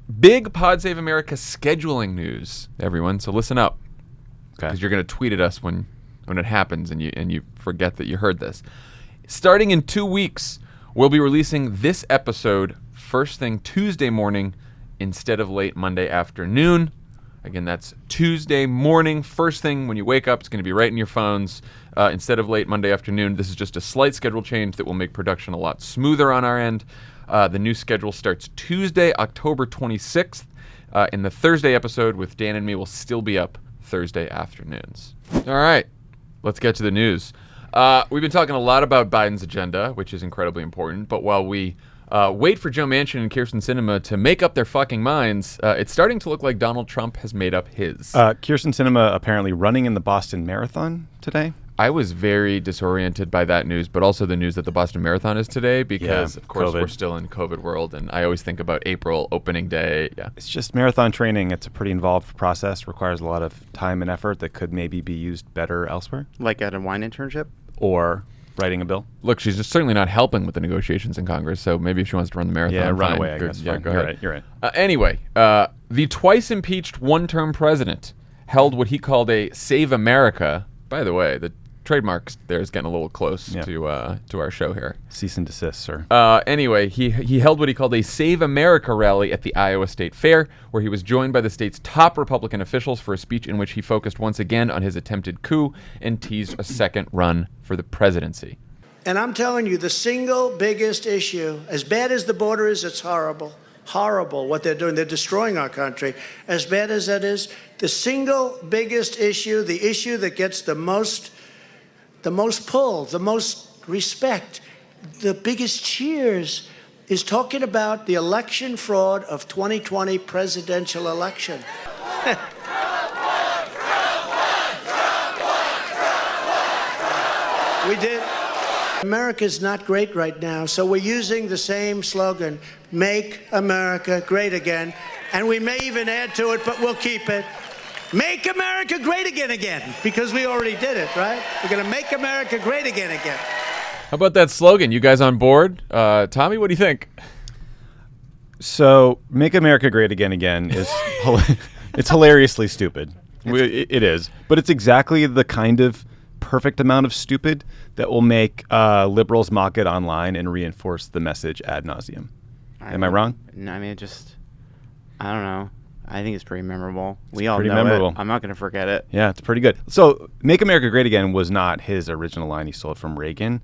Big Pod Save America scheduling news, everyone. So listen up, because you're going to tweet at us when it happens and you forget that you heard this. Starting in 2 weeks, we'll be releasing this episode first thing Tuesday morning instead of late Monday afternoon. Again, that's Tuesday morning, first thing when you wake up. It's going to be right in your phones instead of late Monday afternoon. This is just a slight schedule change that will make production a lot smoother on our end. The new schedule starts Tuesday, October 26th, and the Thursday episode with Dan and me will still be up Thursday afternoons. All right, let's get to the news. We've been talking a lot about Biden's agenda, which is incredibly important, but while we wait for Joe Manchin and Kyrsten Sinema to make up their fucking minds, it's starting to look like Donald Trump has made up his. Kyrsten Sinema apparently running in the Boston Marathon today. I was very disoriented by that news, but also the news that the Boston Marathon is today because, of course, we're still in COVID world, and I always think about April opening day. Yeah, it's just marathon training. It's a pretty involved process, requires a lot of time and effort that could maybe be used better elsewhere. Like at a wine internship? Or writing a bill. Look, she's just certainly not helping with the negotiations in Congress, so maybe if she wants to run the marathon, run away, I guess. Yeah, go ahead. You're right. Anyway, the twice-impeached one-term president held what he called a Save America. By the way, the trademark there is getting a little close to our show here. Cease and desist, sir. Anyway, he held what he called a Save America rally at the Iowa State Fair, where he was joined by the state's top Republican officials for a speech in which he focused once again on his attempted coup and teased a second run for the presidency. And I'm telling you, the single biggest issue, as bad as the border is, it's horrible. Horrible what they're doing. They're destroying our country. As bad as that is, the single biggest issue, the issue that gets the most pull, the most respect, the biggest cheers, is talking about the election fraud of 2020 presidential election. We did. America's not great right now, so we're using the same slogan, Make America Great Again, and we may even add to it, but we'll keep it. Make America great again, because we already did it, right? We're going to make America great again. How about that slogan? You guys on board? Tommy, what do you think? So, Make America Great Again is it's hilariously stupid. It is. But it's exactly the kind of perfect amount of stupid that will make liberals mock it online and reinforce the message ad nauseum. Am I wrong? No, I mean, I don't know. I think it's pretty memorable. We all know it. I'm not going to forget it. Yeah, it's pretty good. So, Make America Great Again was not his original line. He stole it from Reagan.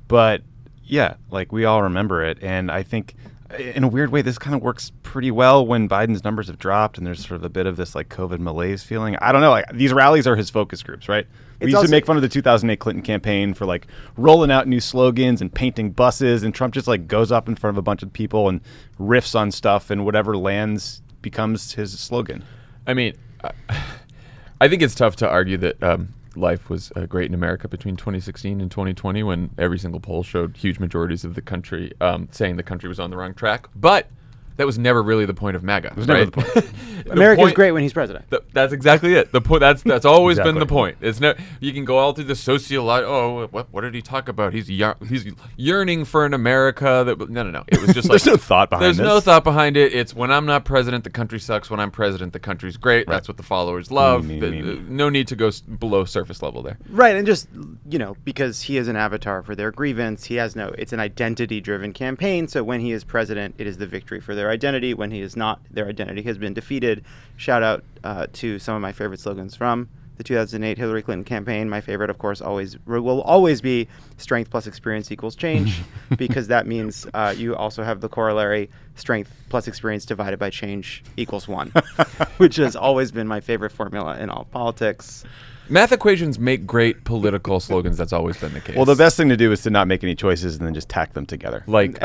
But, yeah, like, we all remember it. And I think, in a weird way, this kind of works pretty well when Biden's numbers have dropped and there's sort of a bit of this, like, COVID malaise feeling. I don't know. Like, these rallies are his focus groups, right? We used to make fun of the 2008 Clinton campaign for, like, rolling out new slogans and painting buses. And Trump just, like, goes up in front of a bunch of people and riffs on stuff, and whatever lands becomes his slogan. I mean, I think it's tough to argue that life was great in America between 2016 and 2020 when every single poll showed huge majorities of the country saying the country was on the wrong track. But that was never really the point of MAGA. It was never the point. America's great when he's president. That's exactly it. The point. That's always been the point. It's no. You can go all through the sociological. Oh, what did he talk about? He's yearning for an America that. No. It was just like there's no thought behind There's no thought behind it. It's when I'm not president, the country sucks. When I'm president, the country's great. Right. That's what the followers love. No need to go below surface level there. Right, and just because he is an avatar for their grievance, it's an identity-driven campaign. So when he is president, it is the victory for their identity. When he is not, their identity has been defeated. Shout out to some of my favorite slogans from the 2008 Hillary Clinton campaign. My favorite, of course, will always be strength plus experience equals change, because that means you also have the corollary strength plus experience divided by change equals 1, which has always been my favorite formula in all politics. Math equations make great political slogans. That's always been the case. Well, the best thing to do is to not make any choices and then just tack them together. Like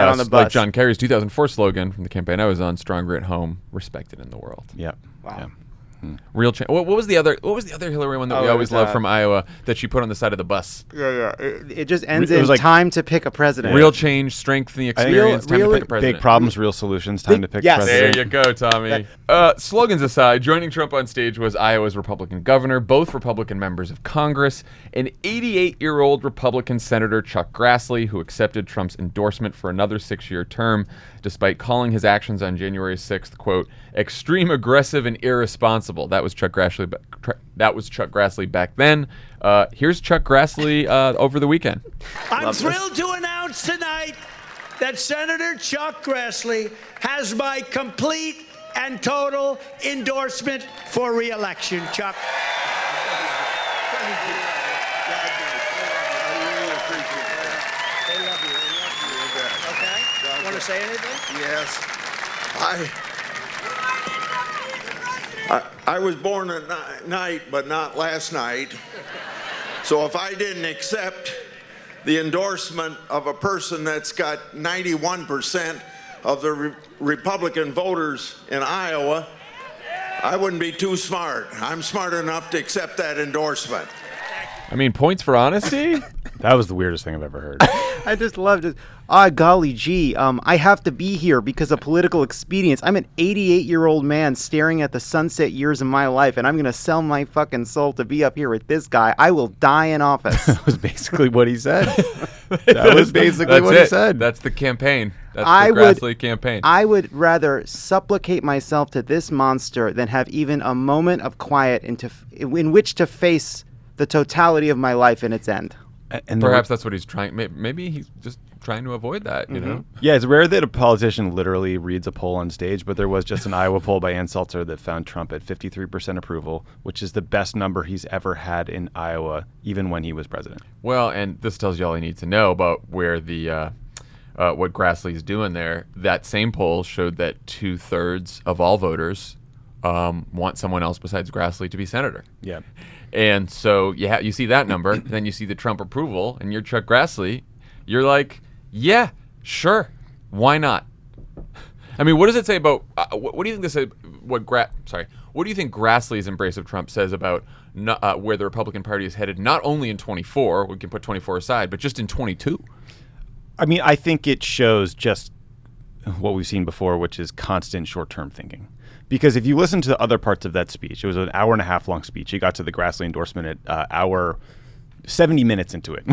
John Kerry's 2004 slogan from the campaign I was on, stronger at home, respected in the world. Yeah. Wow. Yeah. Real change. What was the other Hillary one that we always love from Iowa that she put on the side of the bus? It just ends in time to pick a president. Real change, strength, the experience, time to pick a president. Big problems, real solutions, time to pick a president. There you go, Tommy. Slogans aside, joining Trump on stage was Iowa's Republican governor, both Republican members of Congress, an 88-year-old Republican Senator Chuck Grassley, who accepted Trump's endorsement for another 6-year term, despite calling his actions on January 6th, quote, extreme, aggressive, and irresponsible. That was Chuck Grassley. Back then. Here's Chuck Grassley over the weekend. I'm thrilled to announce tonight that Senator Chuck Grassley has my complete and total endorsement for re-election. Chuck. Thank you. I really appreciate that. They love you. Okay. Want to say anything? Yes. I was born at night, but not last night. So if I didn't accept the endorsement of a person that's got 91% of the Republican voters in Iowa, I wouldn't be too smart. I'm smart enough to accept that endorsement. I mean, points for honesty? That was the weirdest thing I've ever heard. I just loved it. Golly gee, I have to be here because of political expedience. I'm an 88-year-old man staring at the sunset years of my life, and I'm going to sell my fucking soul to be up here with this guy. I will die in office. That was basically what he said. That was basically what he said. That's the campaign. That's the Grassley campaign. I would rather supplicate myself to this monster than have even a moment of quiet in which to face the totality of my life and its end. And perhaps that's what he's trying. Maybe he's just trying to avoid that, you know? Yeah, it's rare that a politician literally reads a poll on stage, but there was just an Iowa poll by Ann Seltzer that found Trump at 53% approval, which is the best number he's ever had in Iowa, even when he was president. Well, and this tells you all you need to know about where the what Grassley's doing there. That same poll showed that 2/3 of all voters want someone else besides Grassley to be senator. Yeah. And so you see that number, then you see the Trump approval, and you're Chuck Grassley. You're like, yeah, sure, why not? I mean, what does it say about what do you think this? What do you think Grassley's embrace of Trump says about where the Republican Party is headed? Not only in 24, we can put 24 aside, but just in 22. I mean, I think it shows just what we've seen before, which is constant short-term thinking. Because if you listen to the other parts of that speech, it was an hour and a half long speech. He got to the Grassley endorsement at hour 70 minutes into it.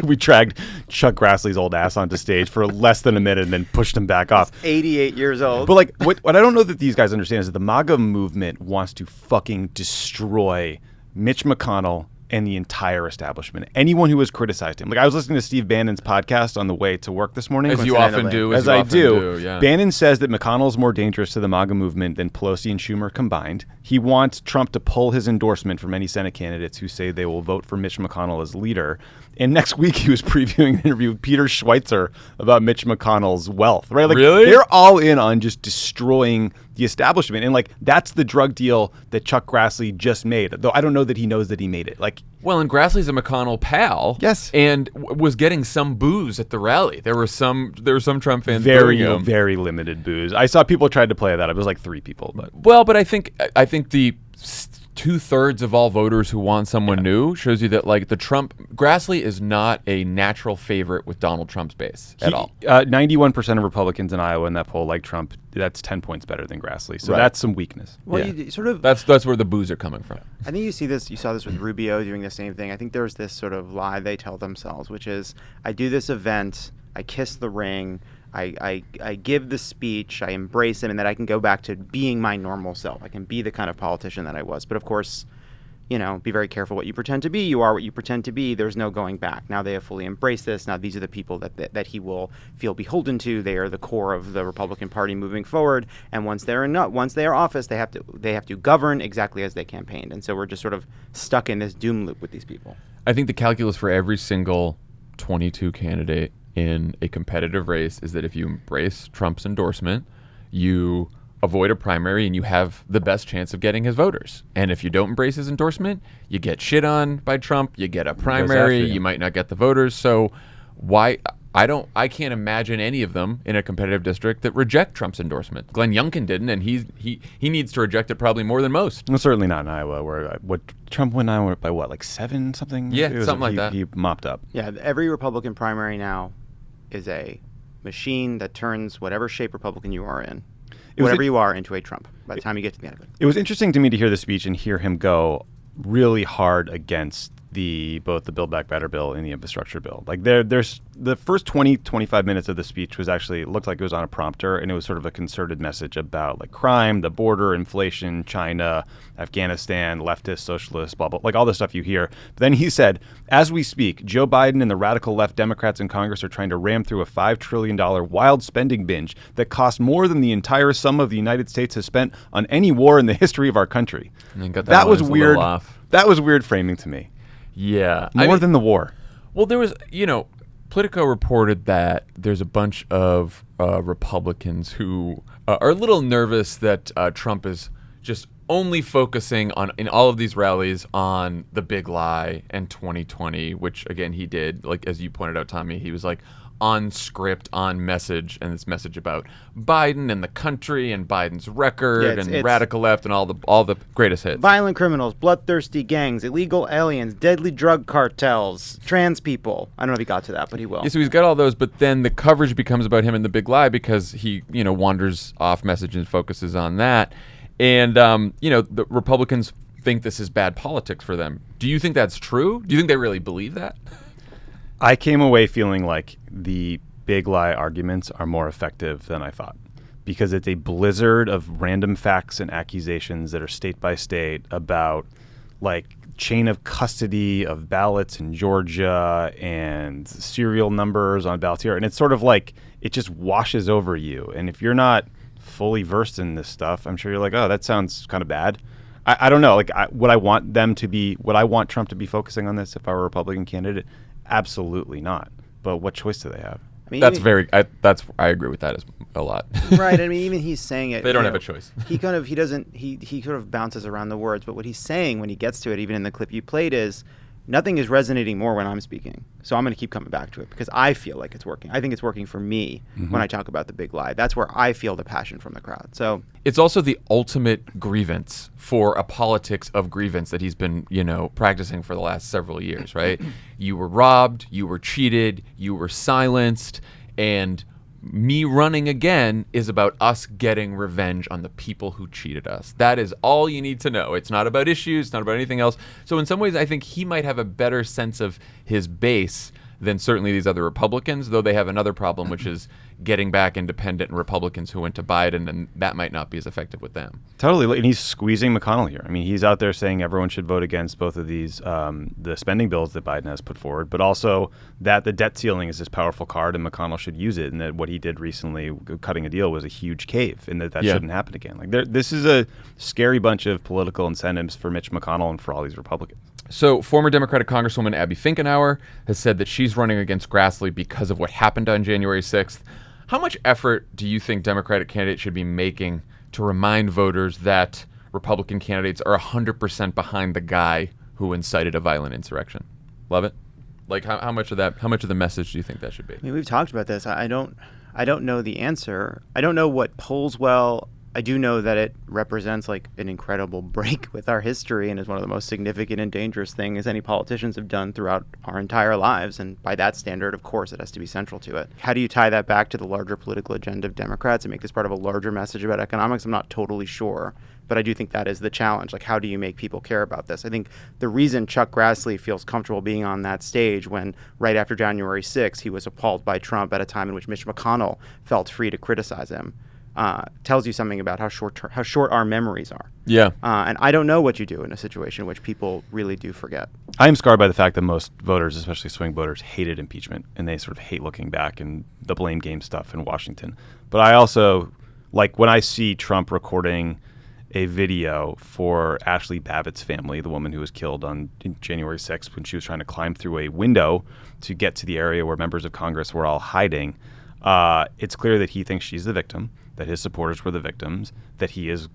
we dragged Chuck Grassley's old ass onto stage for less than a minute and then pushed him back off. 88 years old. But like what I don't know that these guys understand is that the MAGA movement wants to fucking destroy Mitch McConnell and the entire establishment. Anyone who has criticized him. Like, I was listening to Steve Bannon's podcast on the way to work this morning. As you often do. As I do. Yeah. Bannon says that McConnell is more dangerous to the MAGA movement than Pelosi and Schumer combined. He wants Trump to pull his endorsement from any Senate candidates who say they will vote for Mitch McConnell as leader. And next week he was previewing an interview with Peter Schweitzer about Mitch McConnell's wealth. Right? Like, really? They're all in on just destroying the establishment. And like, that's the drug deal that Chuck Grassley just made. Though I don't know that he knows that he made it. Like, well, and Grassley's a McConnell pal. Yes. And was getting some booze at the rally. There were some Trump fans very limited booze. I saw people tried to play that. It was like 3 people, but I think the 2/3 of all voters who want someone new shows you that like Grassley is not a natural favorite with Donald Trump's base at all. 91% of Republicans in Iowa in that poll like Trump. That's 10 points better than Grassley. So that's some weakness. Well, you sort of that's where the boos are coming from. I think you saw this with Rubio doing the same thing. I think there's this sort of lie they tell themselves, which is, I do this event, I kiss the ring, I give the speech, I embrace him, and that I can go back to being my normal self. I can be the kind of politician that I was. But of course, be very careful what you pretend to be. You are what you pretend to be. There's no going back. Now they have fully embraced this. Now these are the people that he will feel beholden to. They are the core of the Republican Party moving forward. And once they are office, they have to govern exactly as they campaigned. And so we're just sort of stuck in this doom loop with these people. I think the calculus for every single 22 candidate in a competitive race is that if you embrace Trump's endorsement, you avoid a primary and you have the best chance of getting his voters. And if you don't embrace his endorsement, you get shit on by Trump, you get a primary, you might not get the voters. So why I can't imagine any of them in a competitive district that reject Trump's endorsement. Glenn Youngkin didn't, and he needs to reject it probably more than most. Well, certainly not in Iowa, where Trump went Iowa by what, like 7 something? Yeah, something like that. He mopped up. Yeah, every Republican primary now is a machine that turns whatever shape Republican you are in, whatever you are, into a Trump by the time you get to the end of it. It was interesting to me to hear the speech and hear him go really hard against both the Build Back Better bill and the infrastructure bill. Like there's the first 25 minutes of the speech looked like it was on a prompter, and it was sort of a concerted message about like crime, the border, inflation, China, Afghanistan, leftist, socialist, blah, blah, like all the stuff you hear. But then he said, as we speak, Joe Biden and the radical left Democrats in Congress are trying to ram through a $5 trillion wild spending binge that costs more than the entire sum of the United States has spent on any war in the history of our country. That was weird. That was weird framing to me. Yeah. More than the war. Well, there was, Politico reported that there's a bunch of Republicans who are a little nervous that Trump is just only focusing on, in all of these rallies, on the big lie and 2020, which, again, he did. Like, as you pointed out, Tommy, he was like on script, on message, and this message about Biden and the country and Biden's record and radical left and all the greatest hits. Violent criminals, bloodthirsty gangs, illegal aliens, deadly drug cartels, trans people. I don't know if he got to that, but he will. Yeah, so he's got all those, but then the coverage becomes about him and the big lie because he, wanders off message and focuses on that. And, the Republicans think this is bad politics for them. Do you think that's true? Do you think they really believe that? I came away feeling like the big lie arguments are more effective than I thought, because it's a blizzard of random facts and accusations that are state by state about like chain of custody of ballots in Georgia and serial numbers on ballots here. And it's sort of like it just washes over you. And if you're not fully versed in this stuff, I'm sure you're like, oh, that sounds kind of bad. I don't know. Like, would I want Trump to be focusing on this if I were a Republican candidate? Absolutely not. But what choice do they have? I mean, I agree with that a lot. Right. I mean, even he's saying it. They don't have a choice. He sort of bounces around the words, but what he's saying when he gets to it, even in the clip you played, is nothing is resonating more when I'm speaking. So I'm going to keep coming back to it because I feel like it's working. I think it's working for me when I talk about the big lie. That's where I feel the passion from the crowd. So it's also the ultimate grievance for a politics of grievance that he's been, practicing for the last several years, right? You were robbed, you were cheated, you were silenced, and me running again is about us getting revenge on the people who cheated us. That is all you need to know. It's not about issues, it's not about anything else. So in some ways, I think he might have a better sense of his base than certainly these other Republicans, though they have another problem, which is getting back independent Republicans who went to Biden, and that might not be as effective with them. Totally. And he's squeezing McConnell here. I mean, he's out there saying everyone should vote against both of these, the spending bills that Biden has put forward, but also that the debt ceiling is this powerful card and McConnell should use it, and that what he did recently, cutting a deal, was a huge cave, and that shouldn't happen again. Like, this is a scary bunch of political incentives for Mitch McConnell and for all these Republicans. So former Democratic Congresswoman Abby Finkenauer has said that she's running against Grassley because of what happened on January 6th. How much effort do you think Democratic candidates should be making to remind voters that Republican candidates are 100% behind the guy who incited a violent insurrection? Lovett? Like, how much of the message do you think that should be? I mean, we've talked about this. I don't know the answer. I don't know what polls well. I do know that it represents like an incredible break with our history and is one of the most significant and dangerous things any politicians have done throughout our entire lives. And by that standard, of course, it has to be central to it. How do you tie that back to the larger political agenda of Democrats and make this part of a larger message about economics? I'm not totally sure, but I do think that is the challenge. Like, how do you make people care about this? I think the reason Chuck Grassley feels comfortable being on that stage when right after January 6th, he was appalled by Trump at a time in which Mitch McConnell felt free to criticize him. Tells you something about how short our memories are. Yeah. And I don't know what you do in a situation in which people really do forget. I am scarred by the fact that most voters, especially swing voters, hated impeachment, and they sort of hate looking back and the blame game stuff in Washington. But I also, like, when I see Trump recording a video for Ashley Babbitt's family, the woman who was killed on January 6th when she was trying to climb through a window to get to the area where members of Congress were all hiding, it's clear that he thinks she's the victim, that his supporters were the victims, that he is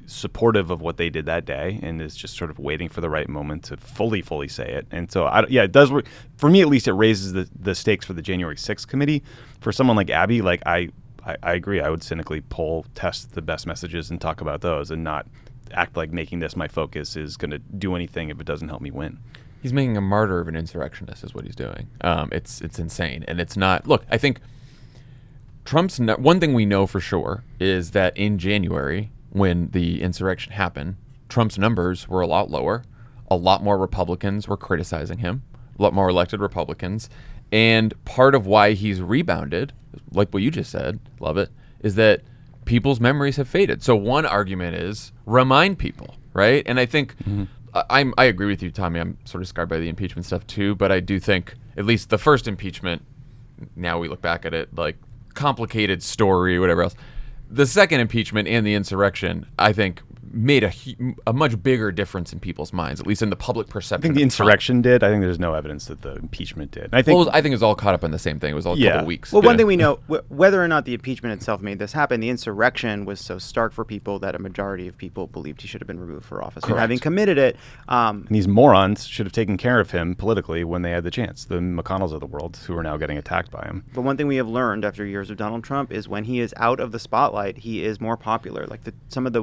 supportive of what they did that day and is just sort of waiting for the right moment to fully say it. And so, it does work. For me, at least, it raises the stakes for the January 6th committee. For someone like Abby, like I agree. I would cynically test the best messages and talk about those and not act like making this my focus is going to do anything if it doesn't help me win. He's making a martyr of an insurrectionist is what he's doing. It's insane. And it's not... Look, I think Trump's... one thing we know for sure is that in January, when the insurrection happened, Trump's numbers were a lot lower. A lot more Republicans were criticizing him. A lot more elected Republicans. And part of why he's rebounded, like what you just said, Lovett, is that people's memories have faded. So one argument is remind people, right? And I think... I agree with you, Tommy. I'm sort of scarred by the impeachment stuff too, but I do think at least the first impeachment, now we look back at it like complicated story, whatever else. The second impeachment and the insurrection, I think, made a much bigger difference in people's minds, at least in the public perception. I think the insurrection did. I think there's no evidence that the impeachment did. I think it was all caught up in the same thing. It was all a couple weeks. Well, one thing we know, whether or not the impeachment itself made this happen, the insurrection was so stark for people that a majority of people believed he should have been removed for office. Correct. And having committed it... and these morons should have taken care of him politically when they had the chance. The McConnells of the world who are now getting attacked by him. But one thing we have learned after years of Donald Trump is when he is out of the spotlight, he is more popular. Like some of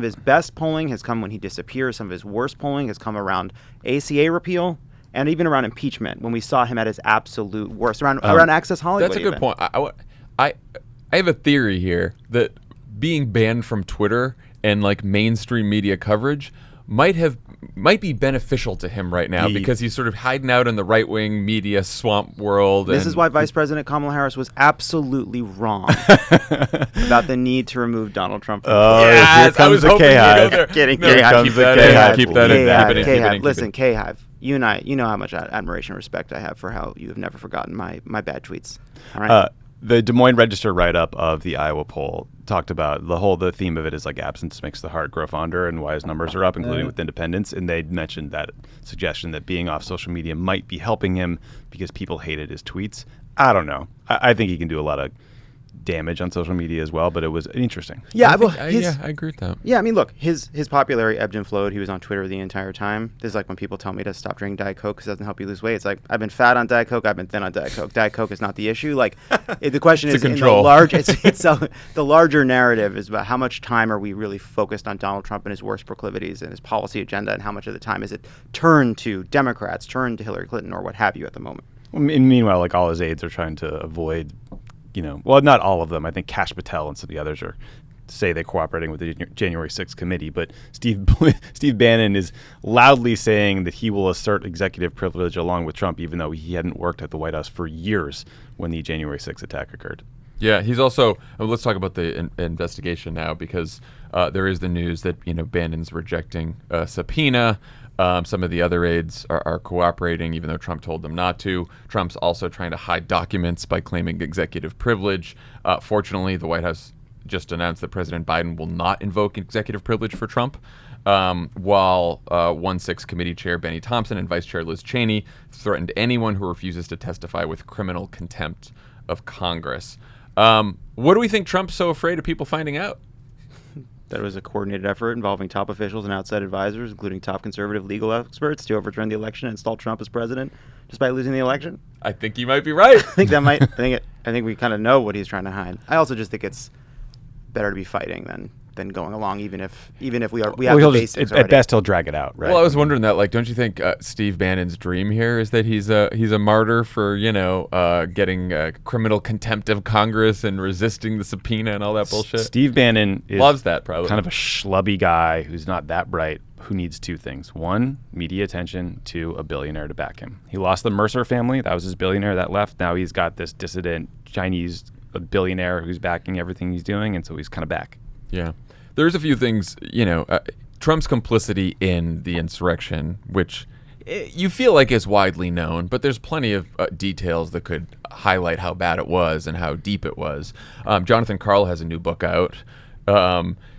his best polling has come when he disappears. Some of his worst polling has come around ACA repeal and even around impeachment when we saw him at his absolute worst, around Access Hollywood. That's a good point. I have a theory here that being banned from Twitter and like mainstream media coverage might be beneficial to him right now because he's sort of hiding out in the right-wing media swamp world. This is why Vice President Kamala Harris was absolutely wrong about the need to remove Donald Trump. Here comes the K-Hive. Kidding. Keep that in. K-Hive. Listen, K-Hive, you and I, you know how much admiration and respect I have for how you have never forgotten my bad tweets. All right. The Des Moines Register write-up of the Iowa poll talked about the theme of it is like absence makes the heart grow fonder and why his numbers are up, including with independents. And they mentioned that suggestion that being off social media might be helping him because people hated his tweets. I don't know. I think he can do a lot of damage on social media as well, but it was interesting. I agree with that. Yeah, I mean, look, his popularity ebbed and flowed. He was on Twitter the entire time. This is like when people tell me to stop drinking Diet Coke because it doesn't help you lose weight. It's like, I've been fat on Diet Coke, I've been thin on Diet Coke. Diet Coke is not the issue. Like, the question is, control. The larger narrative is about how much time are we really focused on Donald Trump and his worst proclivities and his policy agenda, and how much of the time is it turned to Democrats, turned to Hillary Clinton, or what have you at the moment. And meanwhile, like all his aides are trying to avoid, well, not all of them. I think Kash Patel and some of the others say they're cooperating with the January 6th committee. But Steve Bannon is loudly saying that he will assert executive privilege along with Trump, even though he hadn't worked at the White House for years when the January 6th attack occurred. Yeah, he's also. Let's talk about the investigation now, because there is the news that Bannon's rejecting a subpoena. Some of the other aides are cooperating, even though Trump told them not to. Trump's also trying to hide documents by claiming executive privilege. Fortunately, the White House just announced that President Biden will not invoke executive privilege for Trump, while 1-6 Committee Chair Benny Thompson and Vice Chair Liz Cheney threatened anyone who refuses to testify with criminal contempt of Congress. What do we think Trump's so afraid of people finding out? That it was a coordinated effort involving top officials and outside advisors, including top conservative legal experts, to overturn the election and install Trump as president despite losing the election. I think you might be right. I think we kind of know what he's trying to hide. I also just think it's better to be fighting than going along, even if we have the basics already. At best, he'll drag it out, right? Well, I was wondering that. Like, don't you think Steve Bannon's dream here is that he's a martyr for getting criminal contempt of Congress and resisting the subpoena and all that bullshit? Steve Bannon loves that, probably. Kind of a schlubby guy who's not that bright, who needs two things: one, media attention; two, a billionaire to back him. He lost the Mercer family; that was his billionaire that left. Now he's got this dissident Chinese billionaire who's backing everything he's doing, and so he's kind of back. Yeah. There's a few things, Trump's complicity in the insurrection, which you feel like is widely known, but there's plenty of details that could highlight how bad it was and how deep it was. Jonathan Karl has a new book out.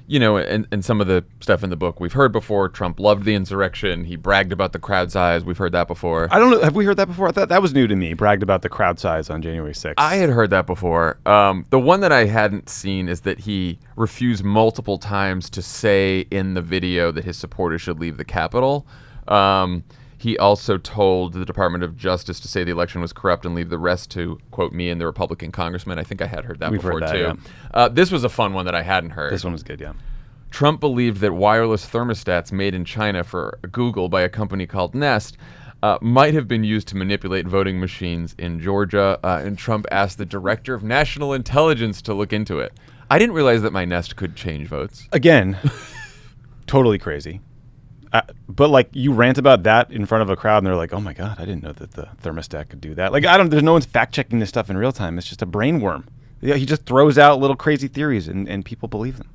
you know, and some of the stuff in the book we've heard before. Trump loved the insurrection. He bragged about the crowd size. We've heard that before. I don't know. Have we heard that before? I thought that was new to me. Bragged about the crowd size on January 6th. I had heard that before. The one that I hadn't seen is that he refused multiple times to say in the video that his supporters should leave the Capitol. He also told the Department of Justice to say the election was corrupt and leave the rest to, quote, me and the Republican congressman. I think I had heard that before, heard that, too. yeah. This was a fun one that I hadn't heard. This one was good, yeah. Trump believed that wireless thermostats made in China for Google by a company called Nest might have been used to manipulate voting machines in Georgia, and Trump asked the Director of National Intelligence to look into it. I didn't realize that my Nest could change votes. Again, totally crazy. But like you rant about that in front of a crowd and they're like, oh my God, I didn't know that the thermostat could do that. Like, there's no one's fact checking this stuff in real time. It's just a brain worm. Yeah, he just throws out little crazy theories and people believe them.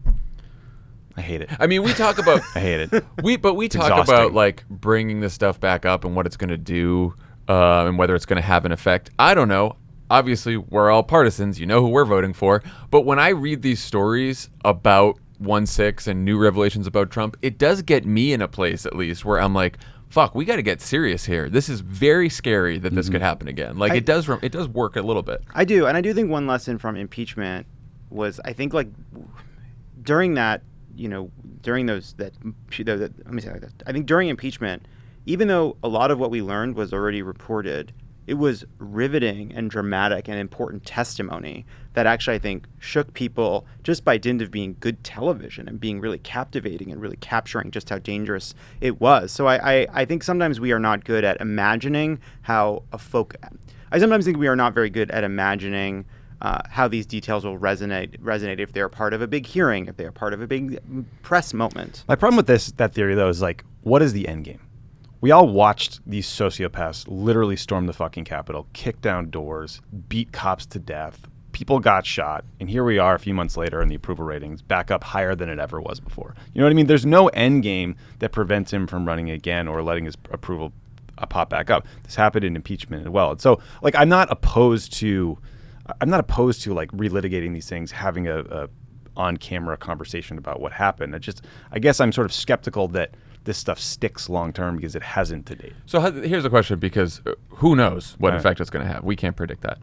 I hate it. I mean, we talk about I hate it. We talk exhausting. about like bringing this stuff back up and what it's going to do and whether it's going to have an effect. I don't know. Obviously, we're all partisans. You know who we're voting for. But when I read these stories about 1/6 and new revelations about Trump, it does get me in a place at least where I'm like, fuck, we got to get serious here. This is very scary that this could happen again. Like it does work a little bit. I do, and I do think one lesson from impeachment was, I think, like during that, you know, during those that let me say it like this. I think during impeachment, even though a lot of what we learned was already reported, it was riveting and dramatic and important testimony that actually I think shook people just by dint of being good television and being really captivating and really capturing just how dangerous it was. So I think sometimes we are not good at imagining how I sometimes think we are not very good at imagining how these details will resonate if they're part of a big hearing, if they're part of a big press moment. My problem with that theory, though, is like, what is the end game? We all watched these sociopaths literally storm the fucking Capitol, kick down doors, beat cops to death. People got shot. And here we are a few months later and the approval ratings back up higher than it ever was before. You know what I mean? There's no end game that prevents him from running again or letting his approval pop back up. This happened in impeachment as well. And so, like, I'm not opposed to like relitigating these things, having a on-camera conversation about what happened. I guess I'm sort of skeptical that this stuff sticks long term because it hasn't to date. So here's a question, because who knows what effect it's going to have? We can't predict that.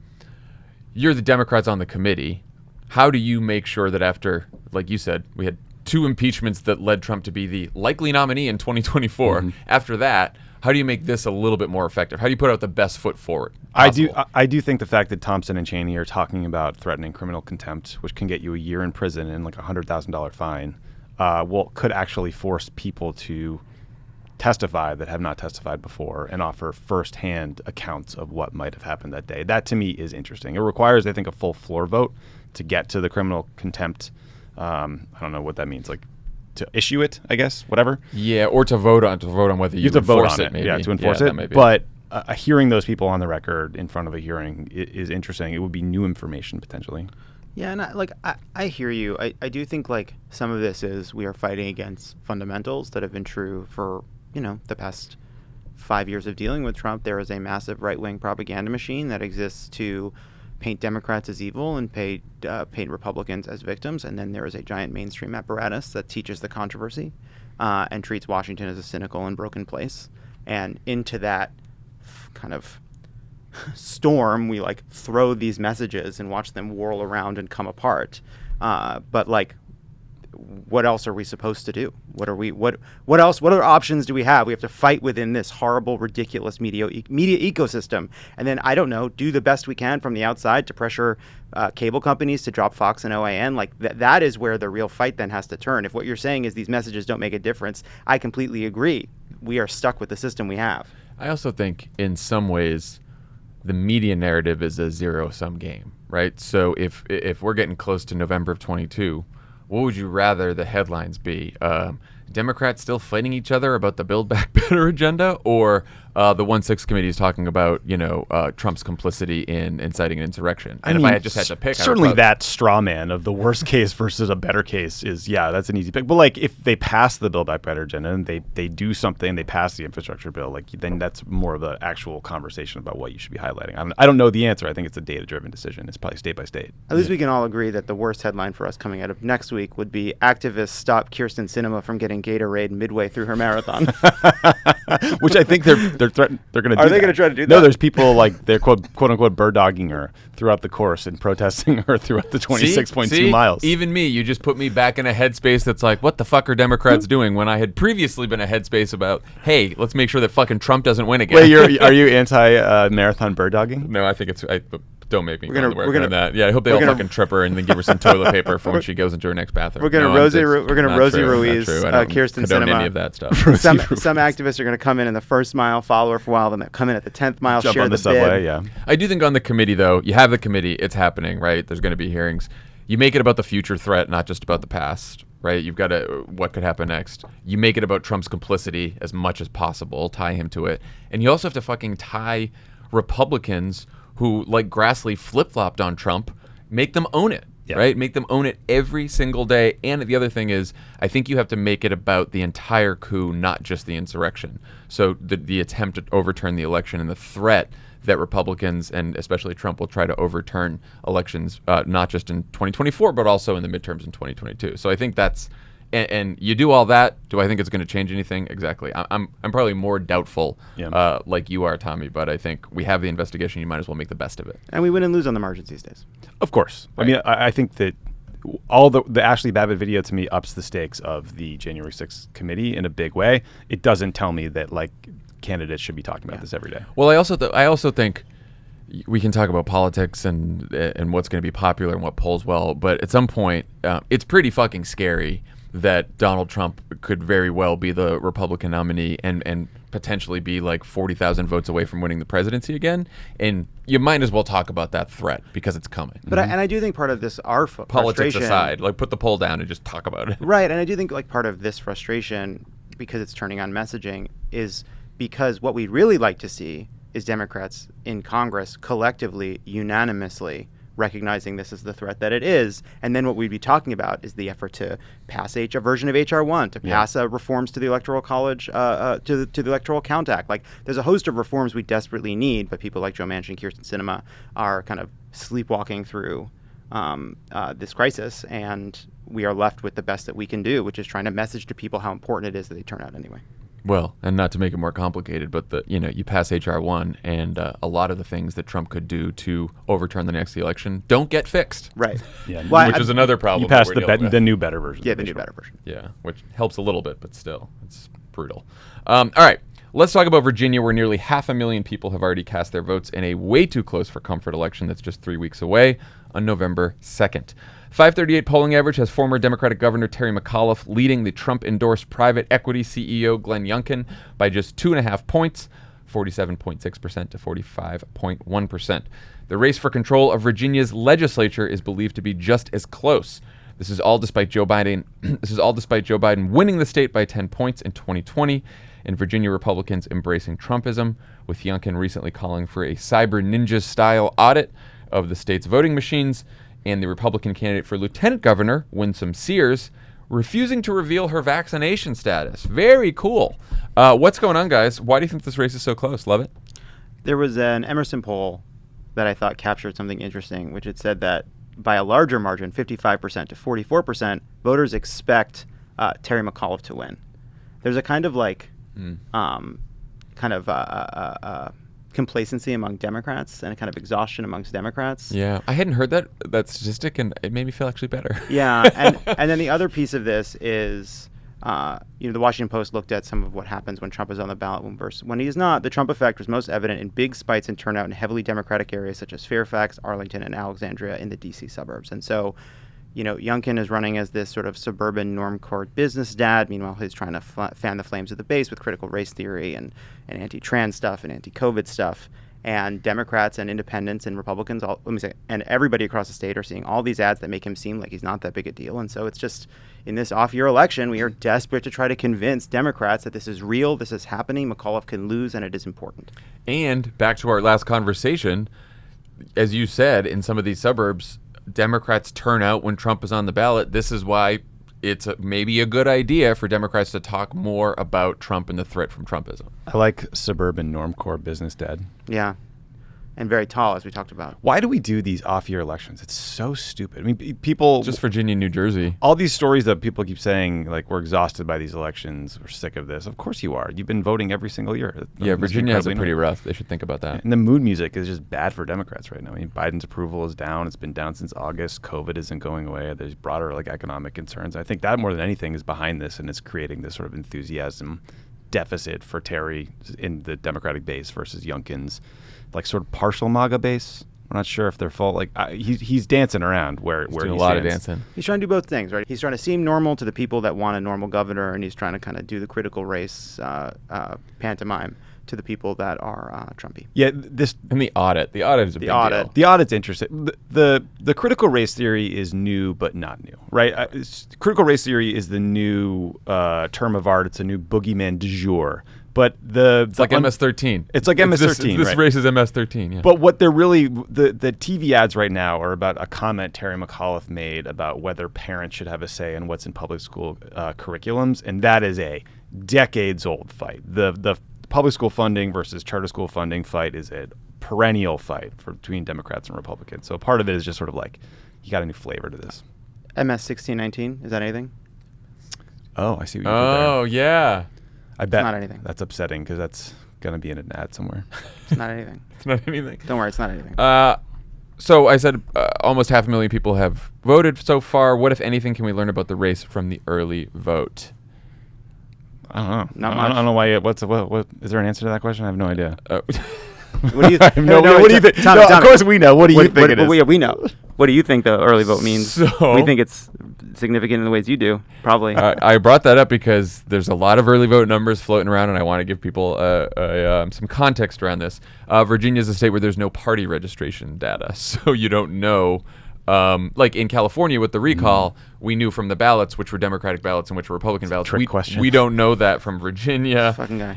You're the Democrats on the committee. How do you make sure that after, like you said, we had 2 impeachments that led Trump to be the likely nominee in 2024. Mm-hmm. After that, how do you make this a little bit more effective? How do you put out the best foot forward possible? I do think the fact that Thompson and Cheney are talking about threatening criminal contempt, which can get you a year in prison and like $100,000 fine, could actually force people to testify that have not testified before and offer firsthand accounts of what might have happened that day. That to me is interesting. It requires, I think, a full floor vote to get to the criminal contempt. I don't know what that means, like to issue it, I guess, whatever. Yeah, or to vote on whether you enforce it. Maybe. Yeah, to enforce it. But hearing those people on the record in front of a hearing is interesting. It would be new information potentially. Yeah, and I hear you. I do think like some of this is we are fighting against fundamentals that have been true for, you know, the past 5 years of dealing with Trump. There is a massive right-wing propaganda machine that exists to paint Democrats as evil and paint Republicans as victims. And then there is a giant mainstream apparatus that teaches the controversy and treats Washington as a cynical and broken place. And into that kind of storm, we like throw these messages and watch them whirl around and come apart. But like, what else are we supposed to do? What other options do we have? We have to fight within this horrible, ridiculous media ecosystem. And then, I don't know, do the best we can from the outside to pressure cable companies to drop Fox and OAN. Like that is where the real fight then has to turn. If what you're saying is these messages don't make a difference, I completely agree. We are stuck with the system we have. I also think in some ways the media narrative is a zero-sum game, right? So if we're getting close to November of 22, what would you rather the headlines be? Democrats still fighting each other about the Build Back Better agenda, or the 1-6 committee is talking about, Trump's complicity in inciting an insurrection. And if I had just had to pick, certainly that straw man of the worst case versus a better case is, that's an easy pick. But like, if they pass the Build Back Better agenda and they do something, they pass the infrastructure bill, like then that's more of an actual conversation about what you should be highlighting. I don't know the answer. I think it's a data-driven decision. It's probably state by state. At least we can all agree that the worst headline for us coming out of next week would be activists stop Kyrsten Sinema from getting Gatorade midway through her marathon. Which I think they're going to do. Are they going to try to do that? No, there's people like they're quote unquote bird dogging her throughout the course and protesting her throughout the 26.2 miles. Even me, you just put me back in a headspace that's like, what the fuck are Democrats doing? When I had previously been a headspace about, hey, let's make sure that fucking Trump doesn't win again. Wait, are you anti marathon bird dogging? No, I think it's. Don't make me go to work on that. Yeah, I hope they all fucking trip her and then give her some toilet paper for when she goes into her next bathroom. We're gonna Rosie Ruiz, Kyrsten Sinema. Any of that stuff. Some activists are gonna come in the first mile, follow her for a while, then come in at the 10th mile, jump share on the bid. subway. Yeah, I do think on the committee though, you have the committee, it's happening, right? There's going to be hearings. You make it about the future threat, not just about the past, right? You've got to what could happen next. You make it about Trump's complicity as much as possible, tie him to it, and you also have to fucking tie Republicans who, like Grassley, flip-flopped on Trump, make them own it, right? Make them own it every single day. And the other thing is, I think you have to make it about the entire coup, not just the insurrection. So the attempt to overturn the election and the threat that Republicans and especially Trump will try to overturn elections, not just in 2024, but also in the midterms in 2022. So I think that's... And you do all that. Do I think it's going to change anything? Exactly. I'm probably more doubtful, like you are, Tommy. But I think we have the investigation. You might as well make the best of it. And we win and lose on the margins these days. Of course. Right. I mean, I think that all the Ashley Babbitt video to me ups the stakes of the January 6th committee in a big way. It doesn't tell me that like candidates should be talking about this every day. Well, I also think we can talk about politics and what's going to be popular and what polls well. But at some point, it's pretty fucking scary that Donald Trump could very well be the Republican nominee and potentially be like 40,000 votes away from winning the presidency again. And you might as well talk about that threat because it's coming. But I do think part of this, our politics aside, like put the poll down and just talk about it. Right. And I do think like part of this frustration, because it's turning on messaging, is because what we'd really like to see is Democrats in Congress collectively, unanimously recognizing this as the threat that it is. And then what we'd be talking about is the effort to pass a version of H.R. 1, to pass reforms to the Electoral College, to the Electoral Count Act. Like, there's a host of reforms we desperately need, but people like Joe Manchin and Kyrsten Sinema are kind of sleepwalking through this crisis, and we are left with the best that we can do, which is trying to message to people how important it is that they turn out anyway. Well, and not to make it more complicated, but you pass H.R. 1, and a lot of the things that Trump could do to overturn the next election don't get fixed. Right. Yeah. Which is another problem. You pass the new better version. Yeah, the new better version. Yeah, which helps a little bit, but still, it's brutal. All right, let's talk about Virginia, where nearly 500,000 people have already cast their votes in a way too close for comfort election that's just 3 weeks away on November 2nd. 538 polling average has former Democratic Governor Terry McAuliffe leading the Trump-endorsed private equity CEO Glenn Youngkin by just 2.5 points, 47.6% to 45.1%. The race for control of Virginia's legislature is believed to be just as close. This is all despite Joe Biden. Winning the state by 10 points in 2020, and Virginia Republicans embracing Trumpism, with Youngkin recently calling for a cyber ninja-style audit of the state's voting machines, and the Republican candidate for lieutenant governor, Winsome Sears, refusing to reveal her vaccination status. Very cool. What's going on, guys? Why do you think this race is so close, Lovett? There was an Emerson poll that I thought captured something interesting, which it said that by a larger margin, 55% to 44%, voters expect Terry McAuliffe to win. There's a kind of complacency among Democrats and a kind of exhaustion amongst Democrats. Yeah, I hadn't heard that statistic, and it made me feel actually better. Yeah, and then the other piece of this is, the Washington Post looked at some of what happens when Trump is on the ballot versus when he is not. The Trump effect was most evident in big spikes in turnout in heavily Democratic areas such as Fairfax, Arlington, and Alexandria in the D.C. suburbs. And so, Youngkin is running as this sort of suburban norm court business dad. Meanwhile, he's trying to fan the flames of the base with critical race theory and anti-trans stuff and anti-COVID stuff. And Democrats and independents and Republicans, and everybody across the state are seeing all these ads that make him seem like he's not that big a deal. And so it's just, in this off-year election, we are desperate to try to convince Democrats that this is real, this is happening, McAuliffe can lose, and it is important. And back to our last conversation, as you said, in some of these suburbs, Democrats turn out when Trump is on the ballot. This is why it's maybe a good idea for Democrats to talk more about Trump and the threat from Trumpism. I like suburban normcore business dad. Yeah. And very tall, as we talked about. Why do we do these off-year elections? It's so stupid. I mean, people... Just Virginia and New Jersey. All these stories that people keep saying, like, we're exhausted by these elections, we're sick of this. Of course you are. You've been voting every single year. Yeah, Virginia has it pretty rough. They should think about that. And the mood music is just bad for Democrats right now. I mean, Biden's approval is down. It's been down since August. COVID isn't going away. There's broader, like, economic concerns. I think that more than anything is behind this, and it's creating this sort of enthusiasm deficit for Terry in the Democratic base versus Youngkin's like sort of partial MAGA base. I'm not sure if they're full. Like he's dancing around where he's doing he a lot stands. of dancing. He's trying to do both things, right? He's trying to seem normal to the people that want a normal governor, and he's trying to kind of do the critical race pantomime to the people that are Trumpy. Yeah, this and the audit. The audit is a big deal. The audit's interesting. The critical race theory is new, but not new, right? Critical race theory is the new term of art. It's a new boogeyman du jour. But it's like MS-13. It's like MS-13. This right? race is MS-13. Yeah. But what they're really the TV ads right now are about a comment Terry McAuliffe made about whether parents should have a say in what's in public school curriculums, and that is a decades-old fight. The public school funding versus charter school funding fight is a perennial fight between Democrats and Republicans. So part of it is just sort of like you got a new flavor to this. MS-1619, is that anything? Oh, I see what you did there. Oh, yeah. I bet It's not anything. That's upsetting because that's going to be in an ad somewhere. It's not anything. It's not anything. Don't worry, it's not anything. So I said almost 500,000 people have voted so far. What, if anything, can we learn about the race from the early vote? I don't know. Not much. I don't know why. What is there an answer to that question? I have no idea. What do you I have no idea. What do you think? Tommy, Of course we know. What do you think it is? We know. What do you think the early vote means? So- we think it's significant in the ways you do, probably. I brought that up because there's a lot of early vote numbers floating around, and I want to give people some context around this. Virginia is a state where there's no party registration data, so you don't know. Like in California with the recall, we knew from the ballots which were Democratic ballots and which were Republican ballots. Trick question. We don't know that from Virginia. Fucking guy.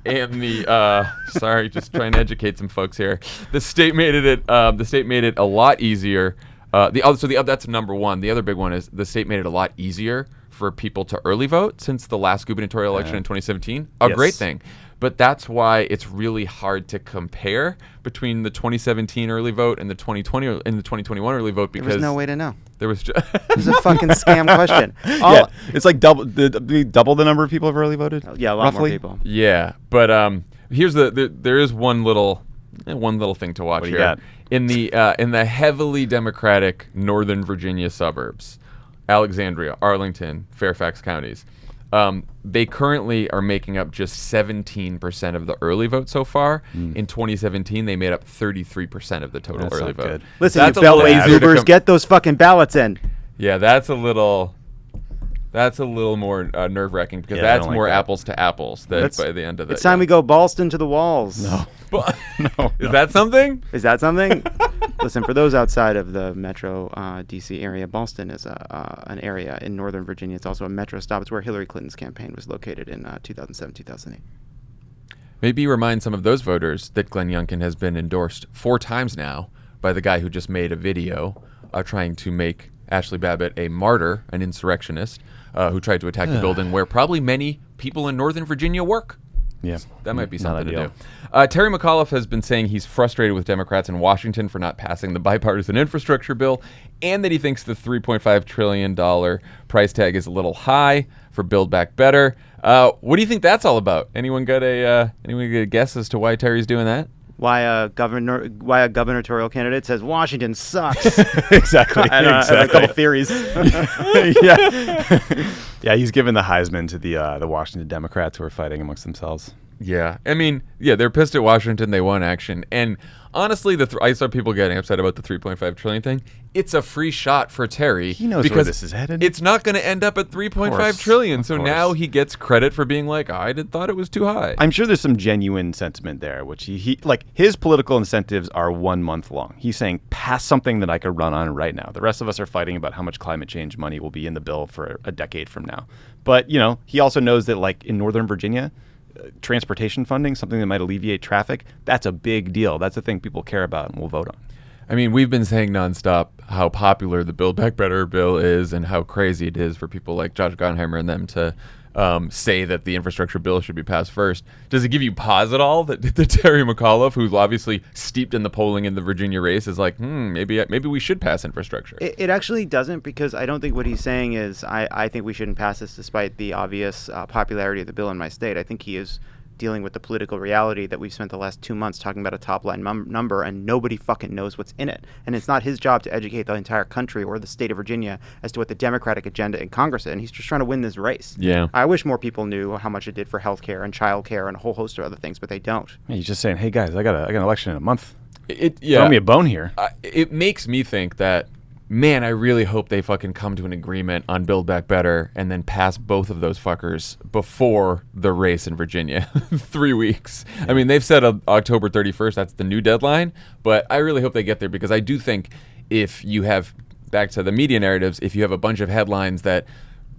And the sorry, just trying to educate some folks here. The state made it. The state made it a lot easier. That's number one. The other big one is the state made it a lot easier for people to early vote since the last gubernatorial election in 2017. A great thing. But that's why it's really hard to compare between the 2017 early vote and the 2020 and the 2021 early vote because There was no way to know. there was just It's a fucking scam question. Yeah, it's like double the number of people have early voted. Yeah, a lot more roughly? people. Yeah, but here's there is one little thing to watch What do you here. got? In the heavily Democratic Northern Virginia suburbs, Alexandria, Arlington, Fairfax counties. They currently are making up just 17% of the early vote so far. In 2017, they made up 33% of the total That's early not vote. good. Listen, That's you a little beltway easier to Ubers, get those fucking ballots in. Yeah, that's a little more nerve-wracking because Yeah, I that's don't like more that. apples to apples by the end of the It's time we go Ballston to the walls. No. No. Is that something? Is that something? Listen, for those outside of the metro D.C. area, Ballston is an area in Northern Virginia. It's also a metro stop. It's where Hillary Clinton's campaign was located in 2007, 2008. Maybe remind some of those voters that Glenn Youngkin has been endorsed 4 times now by the guy who just made a video trying to make Ashley Babbitt a martyr, an insurrectionist, who tried to attack the building where probably many people in Northern Virginia work. Yeah, That might be not something to ideal. do. Terry McAuliffe has been saying he's frustrated with Democrats in Washington for not passing the bipartisan infrastructure bill, and that he thinks the $3.5 trillion price tag is a little high for Build Back Better. What do you think that's all about? Anyone got a guess as to why Terry's doing that? Why a gubernatorial candidate says Washington sucks? exactly. I have a couple theories. yeah, he's given the Heisman to the Washington Democrats who are fighting amongst themselves. Yeah. I mean, yeah, they're pissed at Washington. They want action. And honestly, I saw people getting upset about the $3.5 trillion thing. It's a free shot for Terry. He knows because where this is headed. It's not going to end up at $3.5 trillion. So now he gets credit for being like, thought it was too high. I'm sure there's some genuine sentiment there, which he like his political incentives are 1 month long. He's saying, pass something that I could run on right now. The rest of us are fighting about how much climate change money will be in the bill for a decade from now. But, he also knows that like in Northern Virginia, transportation funding, something that might alleviate traffic, that's a big deal. That's a thing people care about and will vote on. I mean, we've been saying nonstop how popular the Build Back Better bill is and how crazy it is for people like Josh Gottheimer and them to say that the infrastructure bill should be passed first. Does it give you pause at all that Terry McAuliffe, who's obviously steeped in the polling in the Virginia race, is like, maybe we should pass infrastructure? It actually doesn't, because I don't think what he's saying is I think we shouldn't pass this despite the obvious popularity of the bill in my state. I think he is dealing with the political reality that we've spent the last 2 months talking about a top-line number, and nobody fucking knows what's in it. And it's not his job to educate the entire country or the state of Virginia as to what the Democratic agenda in Congress is, and he's just trying to win this race. Yeah. I wish more people knew how much it did for healthcare and childcare and a whole host of other things, but they don't. Yeah, he's just saying, hey, guys, I got an election in a month. Yeah. Throw me a bone here. It makes me think that, man, I really hope they fucking come to an agreement on Build Back Better and then pass both of those fuckers before the race in Virginia. 3 weeks. Yeah. I mean, they've said October 31st. That's the new deadline. But I really hope they get there, because I do think if you have, back to the media narratives, if you have a bunch of headlines that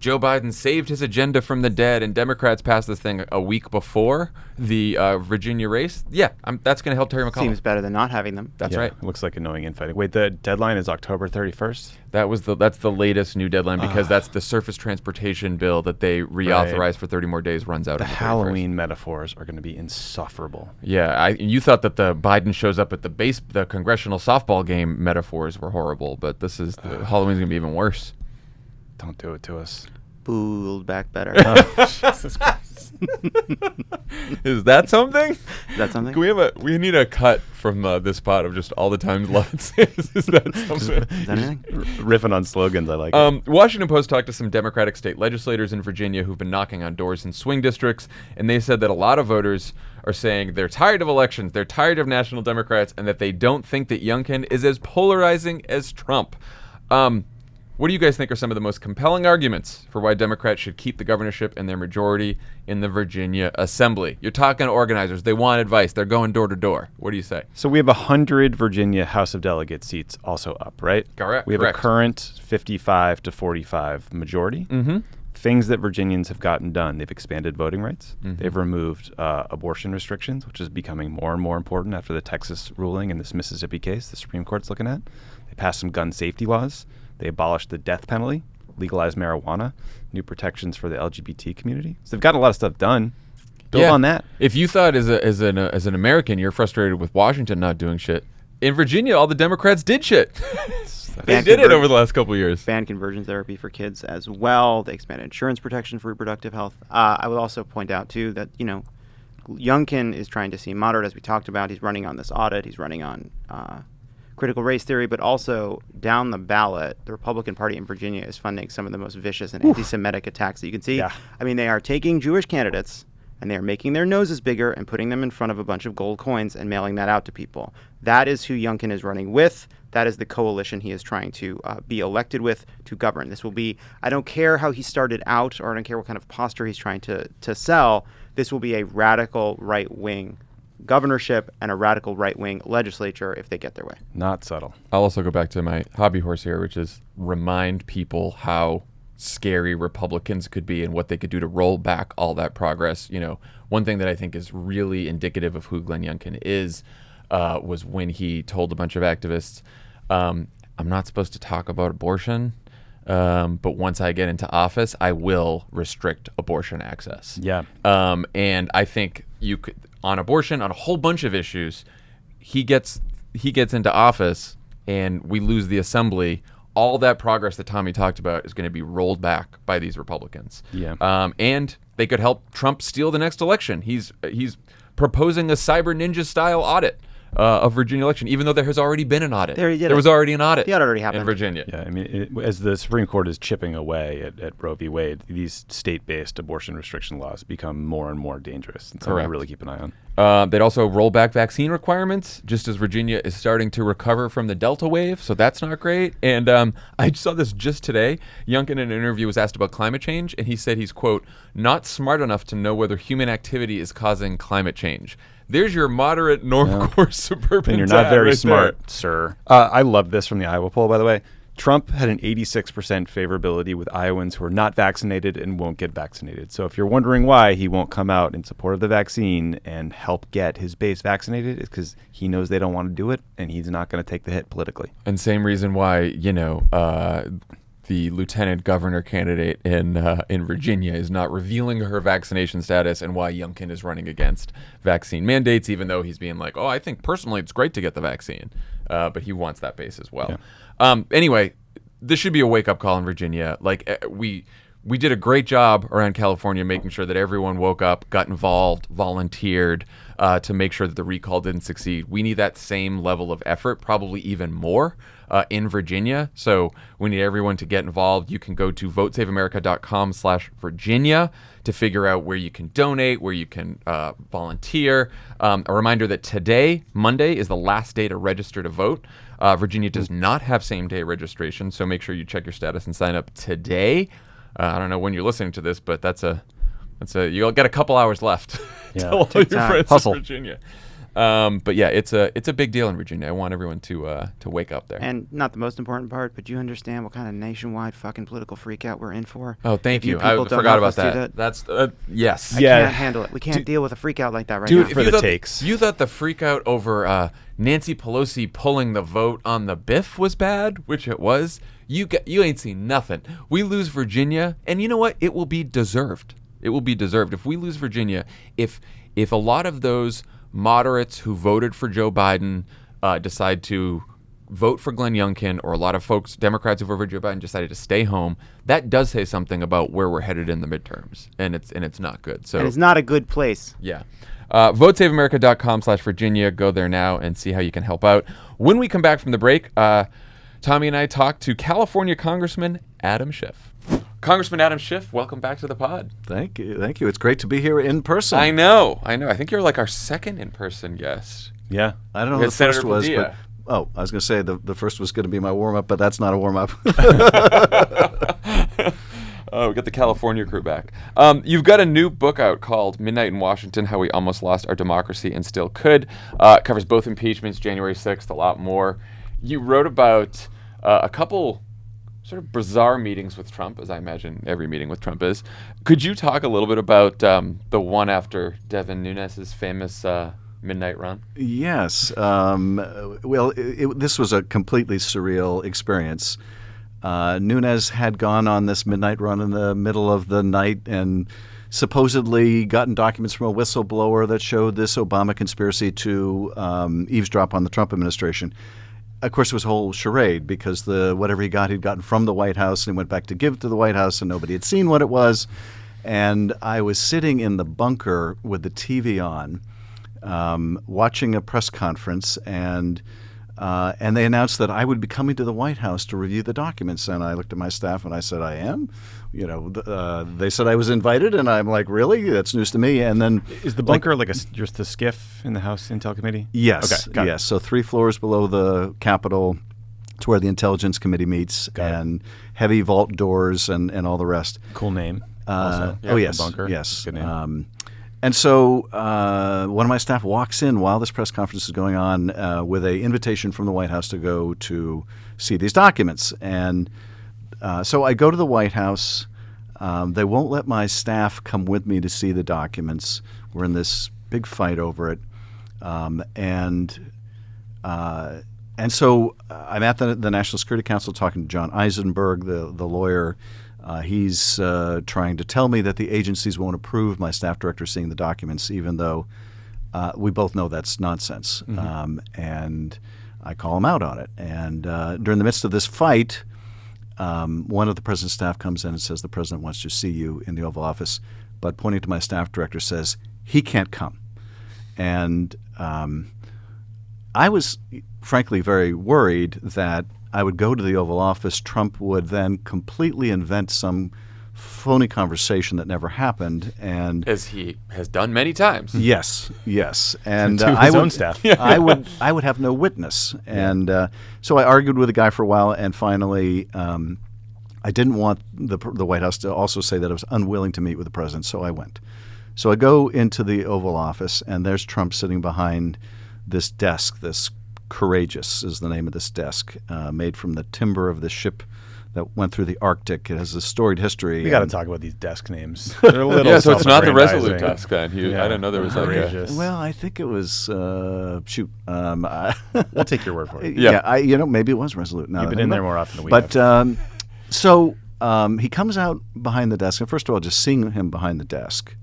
Joe Biden saved his agenda from the dead and Democrats passed this thing a week before the Virginia race, that's going to help Terry McAuliffe. Seems better than not having them. That's right. It looks like annoying infighting. Wait, the deadline is October 31st? That's the latest new deadline, because that's the surface transportation bill that they reauthorized for 30 more days runs out. The Halloween metaphors are going to be insufferable. Yeah, you thought that the Biden shows up at the congressional softball game metaphors were horrible, but Halloween's going to be even worse. Don't do it to us. Build Back Better. Jesus Christ. Is that something? Is that something? We need a cut from this pod of just all the times Lovett says. Is that something? Is that anything? Riffing on slogans, I like it. Washington Post talked to some Democratic state legislators in Virginia who've been knocking on doors in swing districts, and they said that a lot of voters are saying they're tired of elections, they're tired of national Democrats, and that they don't think that Youngkin is as polarizing as Trump. What do you guys think are some of the most compelling arguments for why Democrats should keep the governorship and their majority in the Virginia Assembly? You're talking to organizers. They want advice. They're going door to door. What do you say? So we have 100 Virginia House of Delegates seats also up, right? Correct. We have a current 55 to 45 majority. Mm-hmm. Things that Virginians have gotten done. They've expanded voting rights. Mm-hmm. They've removed abortion restrictions, which is becoming more and more important after the Texas ruling and this Mississippi case the Supreme Court's looking at. They passed some gun safety laws. They abolished the death penalty, legalized marijuana, new protections for the LGBT community. So they've gotten a lot of stuff done. Build on that. If you thought as an American you're frustrated with Washington not doing shit, in Virginia all the Democrats did shit. They did it over the last couple of years. Banned conversion therapy for kids as well. They expanded insurance protection for reproductive health. I would also point out too that Youngkin is trying to seem moderate, as we talked about. He's running on this audit. He's running on critical race theory, but also down the ballot, the Republican Party in Virginia is funding some of the most vicious and anti-Semitic attacks that you can see. Yeah. I mean, they are taking Jewish candidates and they are making their noses bigger and putting them in front of a bunch of gold coins and mailing that out to people. That is who Youngkin is running with. That is the coalition he is trying to be elected with to govern. This will be, I don't care how he started out, or I don't care what kind of posture he's trying to sell, this will be a radical right-wing governorship and a radical right-wing legislature if they get their way. Not subtle. I'll also go back to my hobby horse here, which is remind people how scary Republicans could be and what they could do to roll back all that progress. One thing that I think is really indicative of who Glenn Youngkin is was when he told a bunch of activists, I'm not supposed to talk about abortion, but once I get into office, I will restrict abortion access. Yeah. And I think you could, on abortion, on a whole bunch of issues, he gets into office and we lose the assembly. All that progress that Tommy talked about is going to be rolled back by these Republicans. Yeah. And they could help Trump steal the next election. He's proposing a cyber ninja style audit. of Virginia election, even though there has already been an audit. There was already an audit. The audit already happened in Virginia. Yeah, I mean, as the Supreme Court is chipping away at Roe v. Wade, these state-based abortion restriction laws become more and more dangerous. And something to really keep an eye on. They'd also roll back vaccine requirements, just as Virginia is starting to recover from the Delta wave, so that's not great. And I saw this just today. Youngkin in an interview was asked about climate change, and he said he's, quote, not smart enough to know whether human activity is causing climate change. There's your moderate North suburban. And you're not very right smart, there. sir. I love this from the Iowa poll, by the way. Trump had an 86% favorability with Iowans who are not vaccinated and won't get vaccinated. So if you're wondering why he won't come out in support of the vaccine and help get his base vaccinated, it's because he knows they don't want to do it, and he's not going to take the hit politically. And same reason why, the lieutenant governor candidate in Virginia is not revealing her vaccination status, and why Youngkin is running against vaccine mandates, even though he's being like, oh, I think personally it's great to get the vaccine. But he wants that base as well. Yeah. Anyway, this should be a wake-up call in Virginia. Like, we did a great job around California making sure that everyone woke up, got involved, volunteered to make sure that the recall didn't succeed. We need that same level of effort, probably even more, in Virginia. So we need everyone to get involved. You can go to votesaveamerica.com/Virginia to figure out where you can donate, where you can volunteer. A reminder that today, Monday, is the last day to register to vote. Virginia does not have same-day registration, so make sure you check your status and sign up today. I don't know when you're listening to this, but you'll get a couple hours left. Tell all your friends in Virginia. But yeah, it's a big deal in Virginia. I want everyone to wake up there. And not the most important part, but you understand what kind of nationwide fucking political freakout we're in for? Oh, thank you. I forgot about that. That's yes. I can't handle it. We can't deal with a freakout like that right now. For the takes. You thought the freakout over Nancy Pelosi pulling the vote on the BIF was bad, which it was. You ain't seen nothing. We lose Virginia, and you know what? It will be deserved. It will be deserved. If we lose Virginia, if a lot of those moderates who voted for Joe Biden decide to vote for Glenn Youngkin, or a lot of folks, Democrats who voted for Joe Biden, decided to stay home, that does say something about where we're headed in the midterms, and it's not good. So and it's not a good place. Yeah. VoteSaveAmerica.com/Virginia. Go there now and see how you can help out. When we come back from the break, Tommy and I talk to California Congressman Adam Schiff. Congressman Adam Schiff, welcome back to the pod. Thank you. It's great to be here in person. I know. I think you're like our second in-person guest. Yeah. I don't know who the first was, but I was going to say the first was going to be my warm-up, but that's not a warm-up. Oh, we got the California crew back. You've got a new book out called Midnight in Washington, How We Almost Lost Our Democracy and Still Could. It covers both impeachments, January 6th, a lot more. You wrote about a couple sort of bizarre meetings with Trump, as I imagine every meeting with Trump is. Could you talk a little bit about the one after Devin Nunes' famous midnight run? Yes. This was a completely surreal experience. Nunes had gone on this midnight run in the middle of the night and supposedly gotten documents from a whistleblower that showed this Obama conspiracy to eavesdrop on the Trump administration. Of course, it was a whole charade because whatever he got, he'd gotten from the White House, and he went back to give to the White House, and nobody had seen what it was. And I was sitting in the bunker with the TV on, watching a press conference, and they announced that I would be coming to the White House to review the documents. And I looked at my staff and I said, I am? They said I was invited, and I'm like, really? That's news to me. And then is the bunker just the skiff in the House Intel Committee? Yes. Okay, yes. So 3 floors below the Capitol. It's where the Intelligence Committee meets, and heavy vault doors and all the rest. Cool name. Yes. Bunker. Yes. Good name. And so one of my staff walks in while this press conference is going on with an invitation from the White House to go to see these documents. And so I go to the White House. They won't let my staff come with me to see the documents. We're in this big fight over it. And so I'm at the National Security Council talking to John Eisenberg, the lawyer. He's trying to tell me that the agencies won't approve my staff director seeing the documents, even though we both know that's nonsense. Mm-hmm. And I call him out on it. And during the midst of this fight, one of the president's staff comes in and says, the president wants to see you in the Oval Office, but pointing to my staff director says, he can't come. And I was, frankly, very worried that I would go to the Oval Office. Trump would then completely invent some phony conversation that never happened, and as he has done many times. yes, and To his own staff. I would have no witness, and so I argued with the guy for a while, and finally, I didn't want the White House to also say that I was unwilling to meet with the president, so I went. So I go into the Oval Office, and there's Trump sitting behind this desk. This Courageous is the name of this desk, made from the timber of the ship that went through the Arctic. It has a storied history. We got to talk about these desk names. They're a little So it's not the Resolute self-aggrandizing. desk then. I didn't know there was like Courageous. Well, I think it was We'll take your word for it. Yeah, maybe it was Resolute. Now You've that been I in think there about more it. often than we But have. he comes out behind the desk, and first of all, just seeing him behind the desk,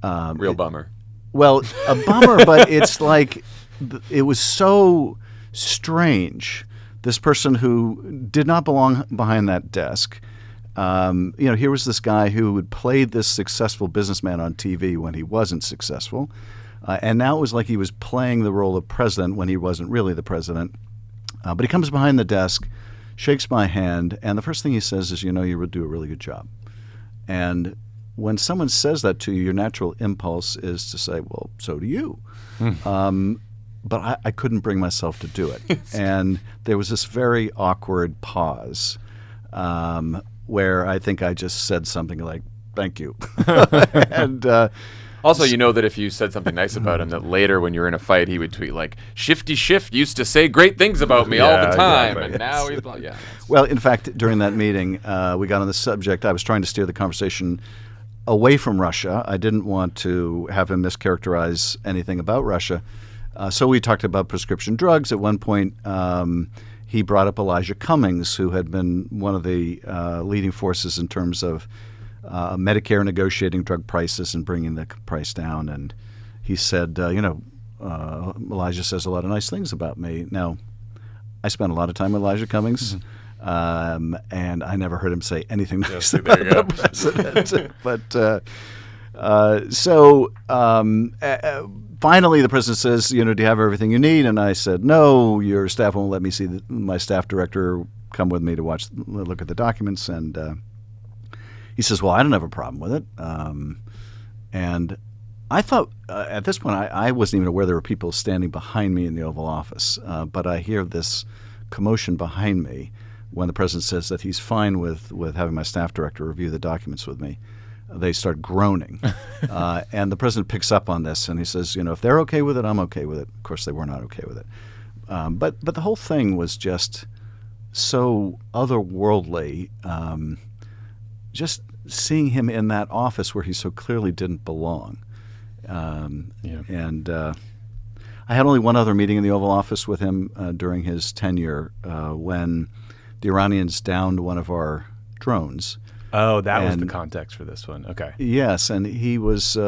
real bummer. well, a bummer, but it's like it was so strange. This person who did not belong behind that desk. Here was this guy who had played this successful businessman on TV when he wasn't successful, and now it was like he was playing the role of president when he wasn't really the president. But he comes behind the desk, shakes my hand, and the first thing he says is, you would do a really good job. And when someone says that to you, your natural impulse is to say, well, so do you. But I couldn't bring myself to do it. And there was this very awkward pause where I think I just said something like, thank you. And Also, that if you said something nice about him, that later when you're in a fight, he would tweet like, Shifty Shift used to say great things about me all the time. exactly. And now he's like, well, in fact, during that meeting, we got on the subject. I was trying to steer the conversation away from Russia. I didn't want to have him mischaracterize anything about Russia. So we talked about prescription drugs. At one point, he brought up Elijah Cummings, who had been one of the leading forces in terms of Medicare negotiating drug prices and bringing the price down. And he said, Elijah says a lot of nice things about me. Now, I spent a lot of time with Elijah Cummings, and I never heard him say anything nice about the president. But finally, the president says, do you have everything you need? And I said, no, your staff won't let me see my staff director come with me to look at the documents. And he says, well, I don't have a problem with it. And I thought at this point, I wasn't even aware there were people standing behind me in the Oval Office. But I hear this commotion behind me when the president says that he's fine with having my staff director review the documents with me. They start groaning. And the president picks up on this, and he says, if they're okay with it, I'm okay with it. Of course, they were not okay with it. But the whole thing was just so otherworldly. Just seeing him in that office where he so clearly didn't belong. And I had only one other meeting in the Oval Office with him during his tenure when the Iranians downed one of our drones. Oh, that was the context for this one. Okay. Yes, and he was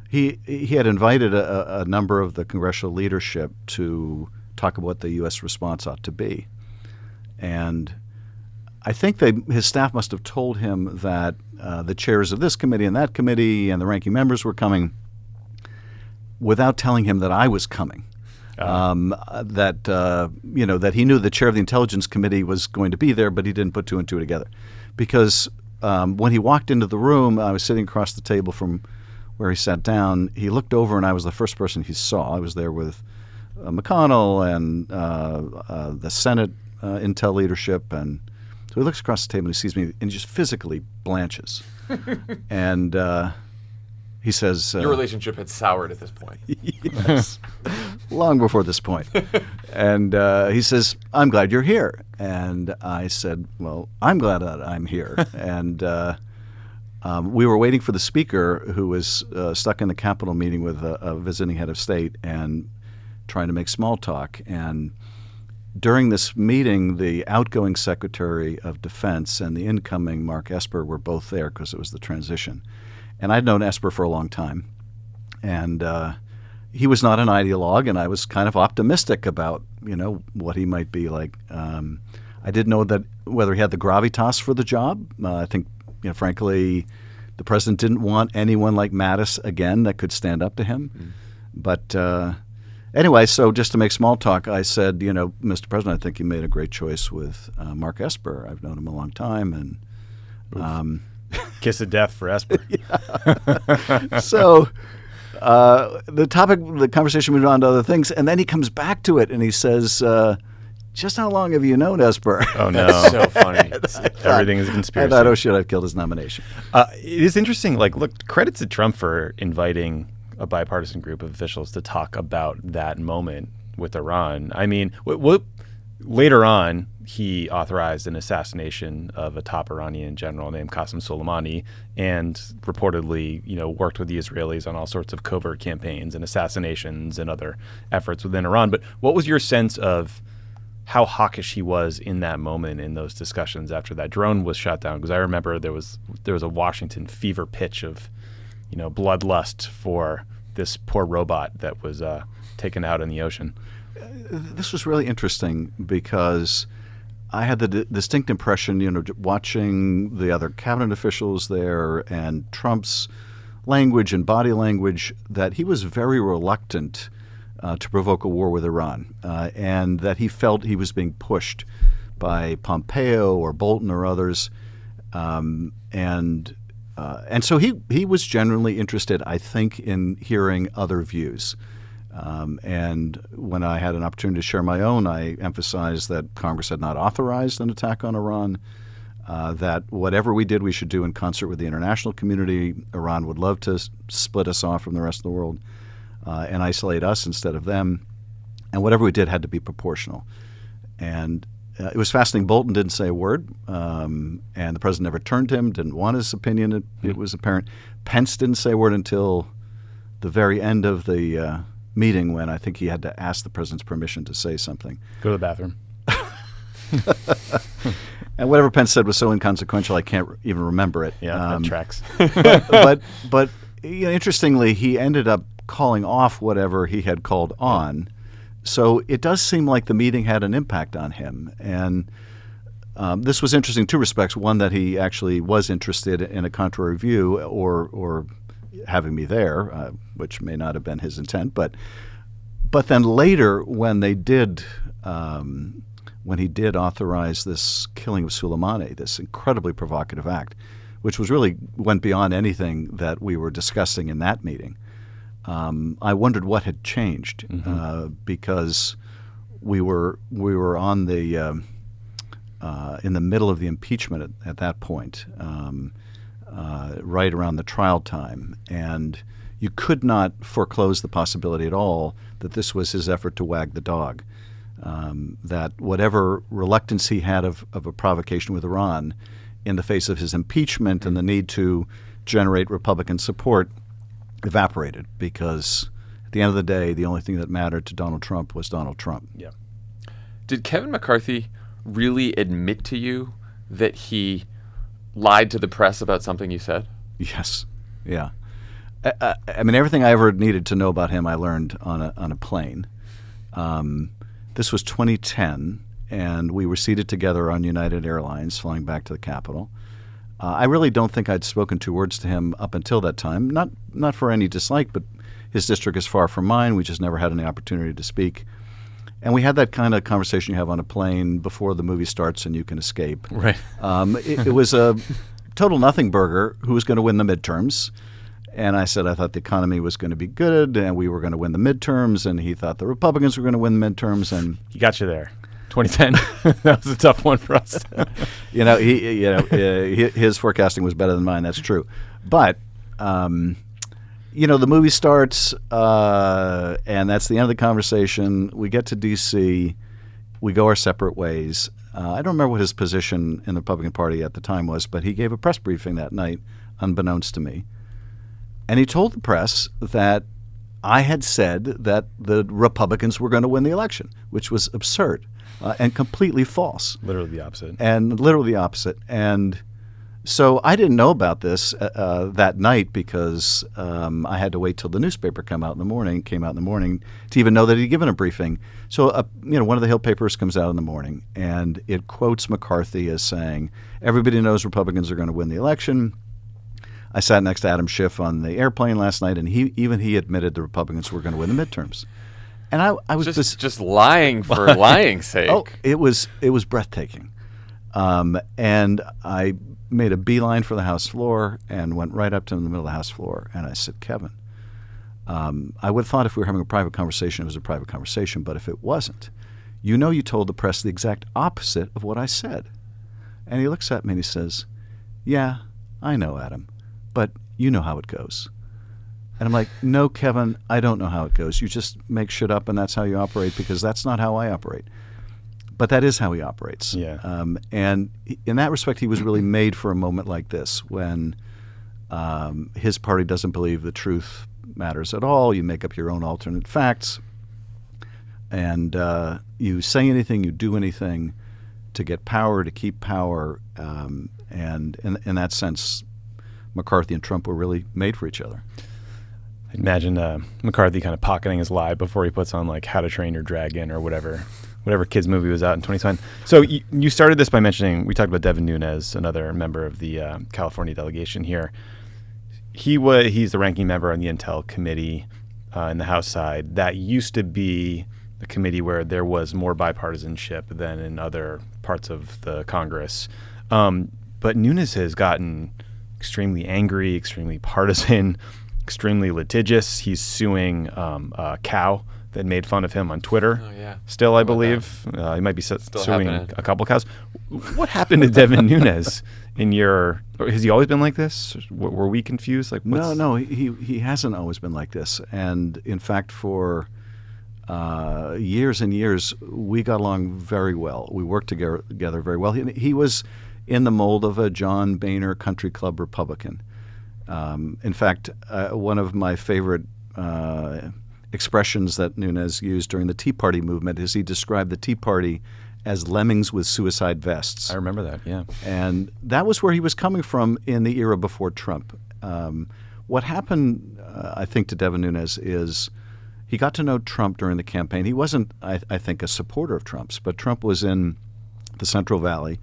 he had invited a number of the congressional leadership to talk about what the U.S. response ought to be. And I think his staff must have told him that the chairs of this committee and that committee and the ranking members were coming without telling him that I was coming. That he knew the chair of the Intelligence Committee was going to be there, but he didn't put two and two together. Because when he walked into the room, I was sitting across the table from where he sat down. He looked over, and I was the first person he saw. I was there with McConnell and the Senate Intel leadership. And so he looks across the table, and he sees me, and he just physically blanches. And he says... your relationship had soured at this point. Yes, long before this point. And he says, I'm glad you're here. And I said, well, I'm glad that I'm here. And we were waiting for the speaker, who was stuck in the Capitol meeting with a visiting head of state and trying to make small talk. And during this meeting, the outgoing Secretary of Defense and the incoming Mark Esper were both there because it was the transition. And I'd known Esper for a long time. And he was not an ideologue, and I was kind of optimistic about, what he might be like. I didn't know that whether he had the gravitas for the job. I think, frankly, the president didn't want anyone like Mattis again that could stand up to him. But Anyway, so just to make small talk, I said, Mr. President, I think you made a great choice with Mark Esper. I've known him a long time, and kiss of death for Esper. So the conversation moved on to other things, and then he comes back to it, and he says, just how long have you known Esper? Oh, no. That's so funny. Everything is a I conspiracy. thought, oh, shit, I've killed his nomination. It is interesting. Look, credit to Trump for inviting a bipartisan group of officials to talk about that moment with Iran. I mean, later on, he authorized an assassination of a top Iranian general named Qasem Soleimani, and reportedly, worked with the Israelis on all sorts of covert campaigns and assassinations and other efforts within Iran. But what was your sense of how hawkish he was in that moment in those discussions after that drone was shot down? Because I remember there was a Washington fever pitch of bloodlust for this poor robot that was taken out in the ocean. This was really interesting because I had the distinct impression, watching the other cabinet officials there and Trump's language and body language, that he was very reluctant to provoke a war with Iran, and that he felt he was being pushed by Pompeo or Bolton or others, and so he was genuinely interested, I think, in hearing other views. And when I had an opportunity to share my own, I emphasized that Congress had not authorized an attack on Iran, that whatever we did, we should do in concert with the international community. Iran would love to split us off from the rest of the world and isolate us instead of them. And whatever we did had to be proportional. And it was fascinating. Bolton didn't say a word, and the president never turned to him, didn't want his opinion. It was apparent. Pence didn't say a word until the very end of the meeting, when I think he had to ask the president's permission to say something. Go to the bathroom. And whatever Pence said was so inconsequential, I can't even remember it. Yeah, that tracks. But interestingly, he ended up calling off whatever he had called on. So it does seem like the meeting had an impact on him. And this was interesting in two respects. One, that he actually was interested in a contrary view or having me there, which may not have been his intent. But then later, when they did, when he did authorize this killing of Soleimani, this incredibly provocative act, which was really went beyond anything that we were discussing in that meeting, I wondered what had changed, because we were on the in the middle of the impeachment at that point. Right around the trial time, and you could not foreclose the possibility at all that this was his effort to wag the dog, that whatever reluctance he had of a provocation with Iran in the face of his impeachment and the need to generate Republican support evaporated, because at the end of the day, the only thing that mattered to Donald Trump was Donald Trump. Yeah. Did Kevin McCarthy really admit to you that he lied to the press about something you said? Yes. Yeah. I mean, everything I ever needed to know about him, I learned on a plane. This was 2010, and we were seated together on United Airlines flying back to the Capitol. I really don't think I'd spoken two words to him up until that time, not for any dislike, but his district is far from mine. We just never had any opportunity to speak. And we had that kind of conversation you have on a plane before the movie starts and you can escape. Right. It was a total nothing burger who was going to win the midterms. And I said I thought the economy was going to be good and we were going to win the midterms. And he thought the Republicans were going to win the midterms. And He got you there. 2010. That was a tough one for us. His forecasting was better than mine. That's true. But the movie starts, and that's the end of the conversation. We get to D.C. We go our separate ways. I don't remember what his position in the Republican Party at the time was, but he gave a press briefing that night, unbeknownst to me. And he told the press that I had said that the Republicans were going to win the election, which was absurd and completely false. Literally the opposite. And so I didn't know about this that night because I had to wait till the newspaper came out in the morning to even know that he'd given a briefing. So one of the Hill papers comes out in the morning and it quotes McCarthy as saying, "Everybody knows Republicans are going to win the election." I sat next to Adam Schiff on the airplane last night, and he admitted the Republicans were going to win the midterms. And I was just lying for lying's sake. Oh, it was breathtaking. And I made a beeline for the House floor and went right up to him in the middle of the House floor. And I said, Kevin, I would have thought if we were having a private conversation, it was a private conversation. But if it wasn't, you told the press the exact opposite of what I said. And he looks at me and he says, yeah, I know, Adam, but you know how it goes. And I'm like, no, Kevin, I don't know how it goes. You just make shit up and that's how you operate, because that's not how I operate. But that is how he operates. Yeah. And in that respect, he was really made for a moment like this, when his party doesn't believe the truth matters at all. You make up your own alternate facts. And you say anything, you do anything to get power, to keep power. And in that sense, McCarthy and Trump were really made for each other. Imagine McCarthy kind of pocketing his lie before he puts on like How to Train Your Dragon or whatever kids movie was out in 2020. So you started this by mentioning, we talked about Devin Nunes, another member of the California delegation here. He's the ranking member on the Intel committee in the House side. That used to be a committee where there was more bipartisanship than in other parts of the Congress. But Nunes has gotten extremely angry, extremely partisan, extremely litigious. He's suing a cow that made fun of him on Twitter. Oh, yeah. Still, I believe. He might be suing happening. a couple cows. What happened to Devin Nunes has he always been like this? Were we confused? No, he hasn't always been like this. And in fact, for years and years, we got along very well. We worked together very well. He was in the mold of a John Boehner country club Republican. In fact, one of my favorite expressions that Nunes used during the Tea Party movement is he described the Tea Party as lemmings with suicide vests. I remember that, yeah. And that was where he was coming from in the era before Trump. What happened, I think, to Devin Nunes is he got to know Trump during the campaign. He wasn't, I think, a supporter of Trump's, but Trump was in the Central Valley.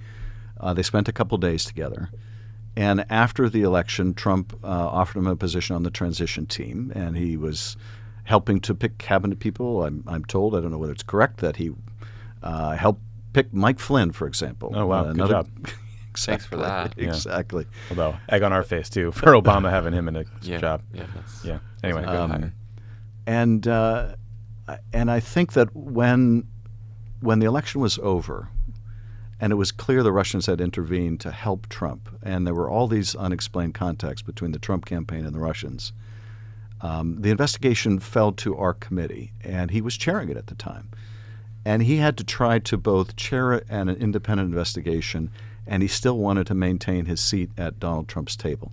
They spent a couple days together. And after the election, Trump offered him a position on the transition team, and he was helping to pick cabinet people. I'm told, I don't know whether it's correct, that he helped pick Mike Flynn, for example. Oh, wow. Good job. Exactly. Thanks for that. Yeah. Exactly. Although, egg on our face, too, for Obama having him in a job. Yeah. Anyway. That's a good hire. And I think that when the election was over, and it was clear the Russians had intervened to help Trump, and there were all these unexplained contacts between the Trump campaign and the Russians, the investigation fell to our committee, and he was chairing it at the time. And he had to try to both chair it and an independent investigation, and he still wanted to maintain his seat at Donald Trump's table,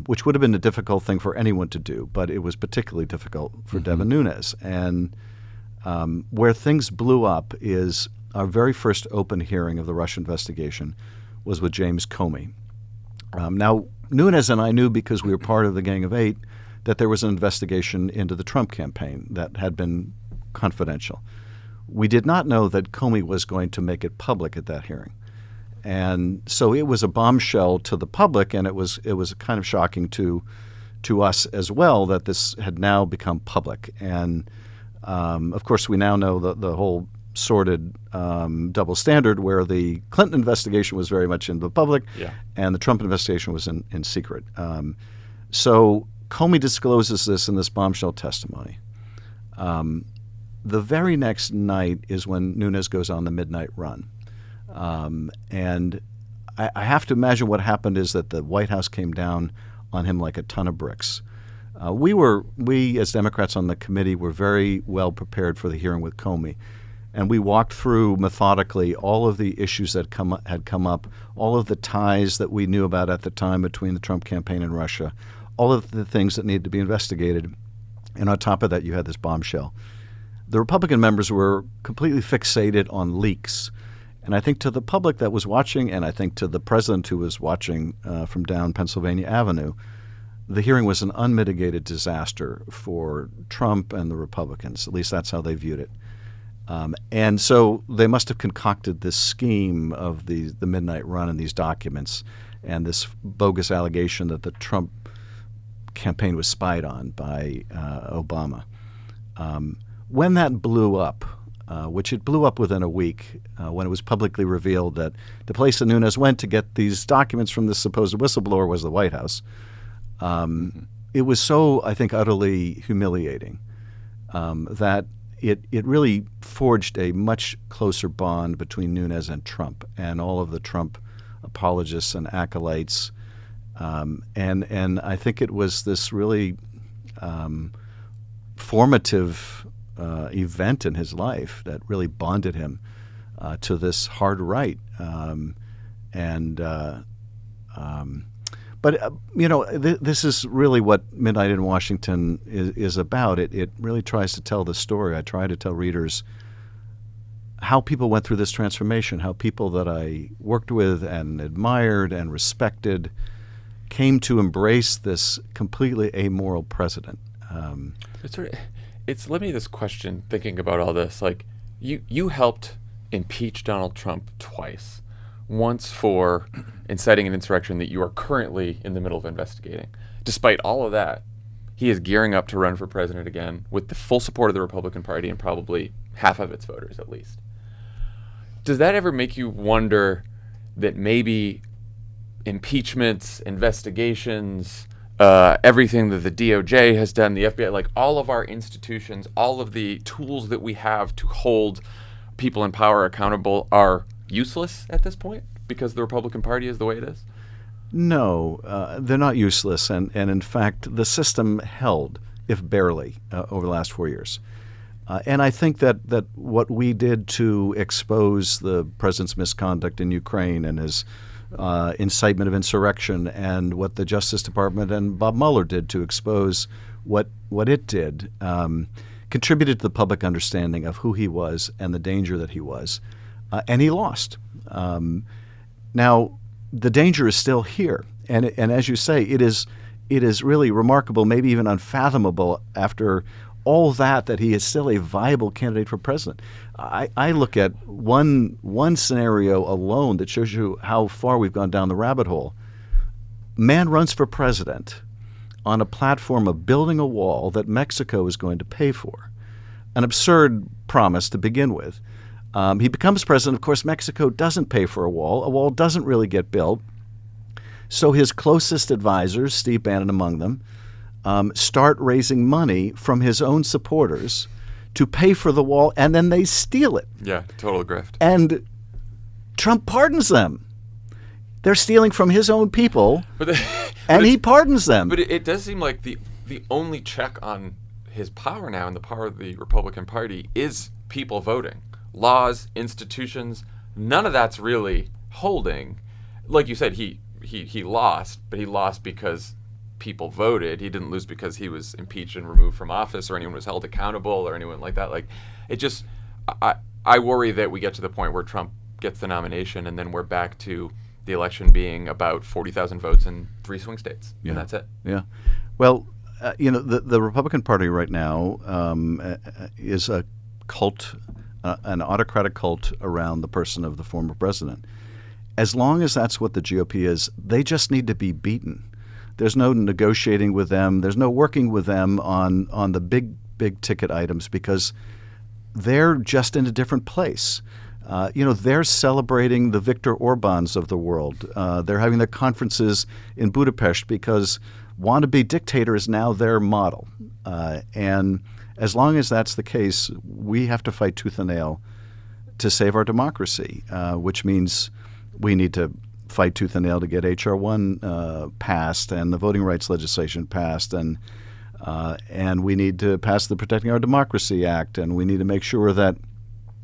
which would have been a difficult thing for anyone to do, but it was particularly difficult for Devin Nunes. And where things blew up is our very first open hearing of the Russia investigation was with James Comey. Now, Nunes and I knew, because we were part of the Gang of Eight, that there was an investigation into the Trump campaign that had been confidential. We did not know that Comey was going to make it public at that hearing. And so it was a bombshell to the public, and it was kind of shocking to us as well that this had now become public. And of course, we now know the whole sordid double standard, where the Clinton investigation was very much in the public, and the Trump investigation was in secret. So Comey discloses this in this bombshell testimony. The very next night is when Nunes goes on the midnight run. And I have to imagine what happened is that the White House came down on him like a ton of bricks. We as Democrats on the committee were very well prepared for the hearing with Comey. And we walked through methodically all of the issues that had come up, all of the ties that we knew about at the time between the Trump campaign and Russia, all of the things that needed to be investigated. And on top of that, you had this bombshell. The Republican members were completely fixated on leaks. And I think to the public that was watching, and I think to the president who was watching from down Pennsylvania Avenue, the hearing was an unmitigated disaster for Trump and the Republicans. At least that's how they viewed it. And so they must have concocted this scheme of the midnight run and these documents and this bogus allegation that the Trump campaign was spied on by Obama. when that blew up, which it blew up within a week when it was publicly revealed that the place that Nunes went to get these documents from this supposed whistleblower was the White House, it was so, I think, utterly humiliating that it really forged a much closer bond between Nunes and Trump and all of the Trump apologists and acolytes. And I think it was this really formative event in his life that really bonded him to this hard right. But this is really what Midnight in Washington is about. It really tries to tell the story. I try to tell readers how people went through this transformation, how people that I worked with and admired and respected came to embrace this completely amoral president. Let me this question, thinking about all this, like you helped impeach Donald Trump twice. Once for inciting an insurrection that you are currently in the middle of investigating. Despite all of that, he is gearing up to run for president again with the full support of the Republican Party and probably half of its voters at least. Does that ever make you wonder that maybe impeachments, investigations, everything that the DOJ has done, the FBI, like all of our institutions, all of the tools that we have to hold people in power accountable are useless at this point because the Republican Party is the way it is? No, they're not useless. And in fact, the system held, if barely, over the last 4 years. And I think that what we did to expose the president's misconduct in Ukraine and his incitement of insurrection, and what the Justice Department and Bob Mueller did to expose what it did, contributed to the public understanding of who he was and the danger that he was. And he lost. Now, the danger is still here. And as you say, it is really remarkable, maybe even unfathomable after all that he is still a viable candidate for president. I look at one scenario alone that shows you how far we've gone down the rabbit hole. Man runs for president on a platform of building a wall that Mexico is going to pay for. An absurd promise to begin with. He becomes president. Of course, Mexico doesn't pay for a wall. A wall doesn't really get built. So his closest advisors, Steve Bannon among them, start raising money from his own supporters to pay for the wall, and then they steal it. Yeah, total grift. And Trump pardons them. They're stealing from his own people, and he pardons them. But it does seem like the only check on his power now and the power of the Republican Party is people voting. Laws, institutions, none of that's really holding. Like you said, he lost, but he lost because people voted. He didn't lose because he was impeached and removed from office or anyone was held accountable or anyone like that. Like, it just, I worry that we get to the point where Trump gets the nomination and then we're back to the election being about 40,000 votes in 3 swing states, and that's it. Yeah. Well, the Republican Party right now is a cult, an autocratic cult around the person of the former president. As long as that's what the GOP is, they just need to be beaten. There's no negotiating with them. There's no working with them on the big ticket items because they're just in a different place. They're celebrating the Viktor Orbáns of the world. They're having their conferences in Budapest because wannabe dictator is now their model. And as long as that's the case, we have to fight tooth and nail to save our democracy, which means we need to fight tooth and nail to get H.R. 1 passed and the voting rights legislation passed, and we need to pass the Protecting Our Democracy Act, and we need to make sure that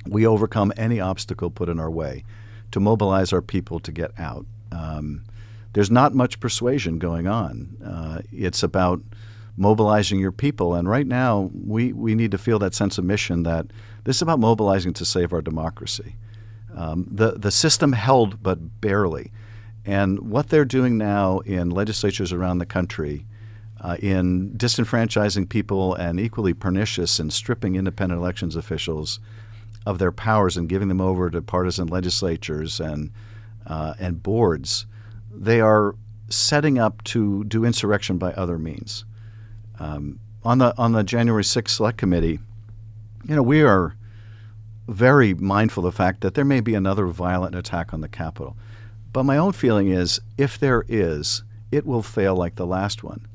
we overcome any obstacle put in our way to mobilize our people to get out. There's not much persuasion going on. It's about mobilizing your people, and right now we need to feel that sense of mission that this is about mobilizing to save our democracy. The system held but barely. And what they're doing now in legislatures around the country, in disenfranchising people and equally pernicious in stripping independent elections officials of their powers and giving them over to partisan legislatures and boards, they are setting up to do insurrection by other means. On the January 6th Select Committee, we are very mindful of the fact that there may be another violent attack on the Capitol. But my own feeling is, if there is, it will fail like the last one.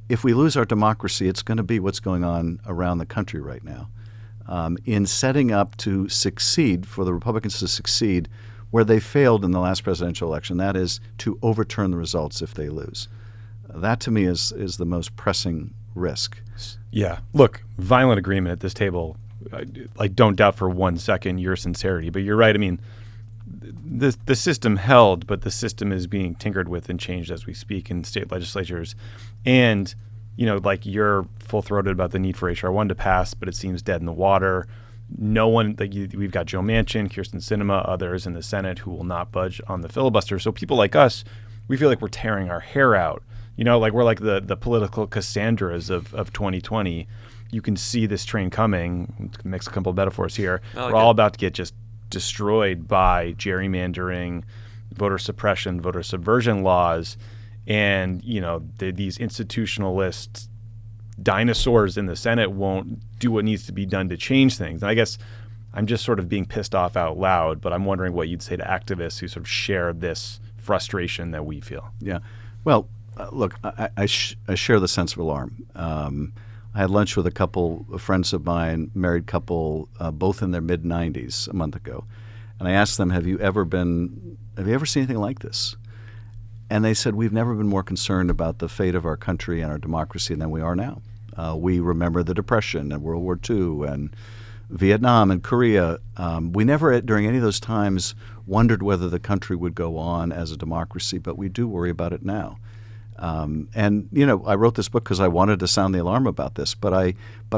If we lose our democracy, it's going to be what's going on around the country right now. In setting up to succeed, for the Republicans to succeed where they failed in the last presidential election, that is to overturn the results if they lose. That to me is the most pressing risk. Yeah. Look, violent agreement at this table. I don't doubt for 1 second your sincerity, but you're right. I mean, the system held, but the system is being tinkered with and changed as we speak in state legislatures. And, like, you're full-throated about the need for H.R. 1 to pass, but it seems dead in the water. No one, we've got Joe Manchin, Kirsten Sinema, others in the Senate who will not budge on the filibuster. So people like us, we feel like we're tearing our hair out. Like we're like the political Cassandras of 2020. You can see this train coming. Mix a couple of metaphors here. We're all about to get just destroyed by gerrymandering, voter suppression, voter subversion laws, and these institutionalist dinosaurs in the Senate won't do what needs to be done to change things. And I guess I'm just sort of being pissed off out loud, but I'm wondering what you'd say to activists who sort of share this frustration that we feel. Yeah. Well, look, I share the sense of alarm. I had lunch with a couple of friends of mine, married couple, both in their mid-90s a month ago. And I asked them, have you ever seen anything like this? And they said, we've never been more concerned about the fate of our country and our democracy than we are now. We remember the Depression and World War II and Vietnam and Korea. We never, during any of those times, wondered whether the country would go on as a democracy, but we do worry about it now. And I wrote this book because I wanted to sound the alarm about this, but I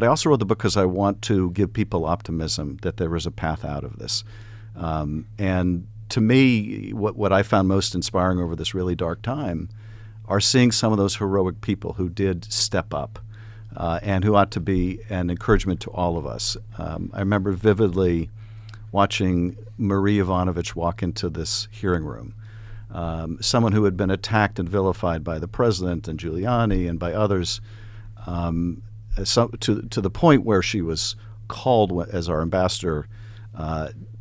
also wrote the book because I want to give people optimism that there is a path out of this. And to me, what I found most inspiring over this really dark time are seeing some of those heroic people who did step up and who ought to be an encouragement to all of us. I remember vividly watching Marie Yovanovitch walk into this hearing room. Someone who had been attacked and vilified by the president and Giuliani and by others, to the point where she was called as our ambassador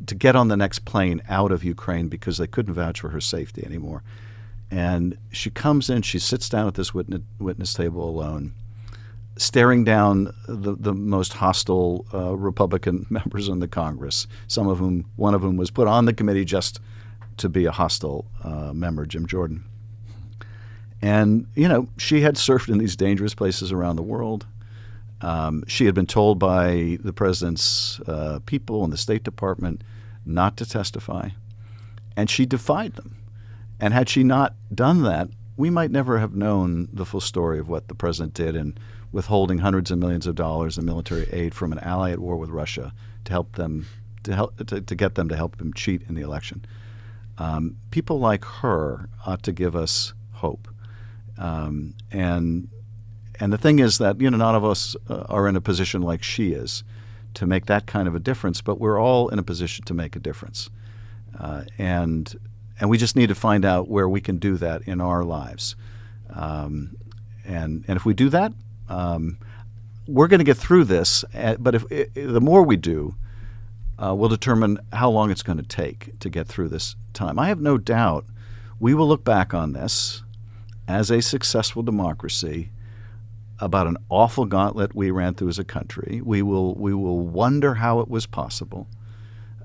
to get on the next plane out of Ukraine because they couldn't vouch for her safety anymore. And she comes in, she sits down at this witness table alone, staring down the most hostile Republican members in the Congress, one of whom was put on the committee just to be a hostile member, Jim Jordan. And, she had surfed in these dangerous places around the world. She had been told by the president's people in the State Department not to testify, and she defied them. And had she not done that, we might never have known the full story of what the president did in withholding hundreds of millions of dollars in military aid from an ally at war with Russia to get them to help him cheat in the election. People like her ought to give us hope. And the thing is that, none of us are in a position like she is to make that kind of a difference, but we're all in a position to make a difference. And we just need to find out where we can do that in our lives. And if we do that, we're going to get through this. But the more we do, will determine how long it's going to take to get through this time. I have no doubt we will look back on this as a successful democracy, about an awful gauntlet we ran through as a country. We will wonder how it was possible.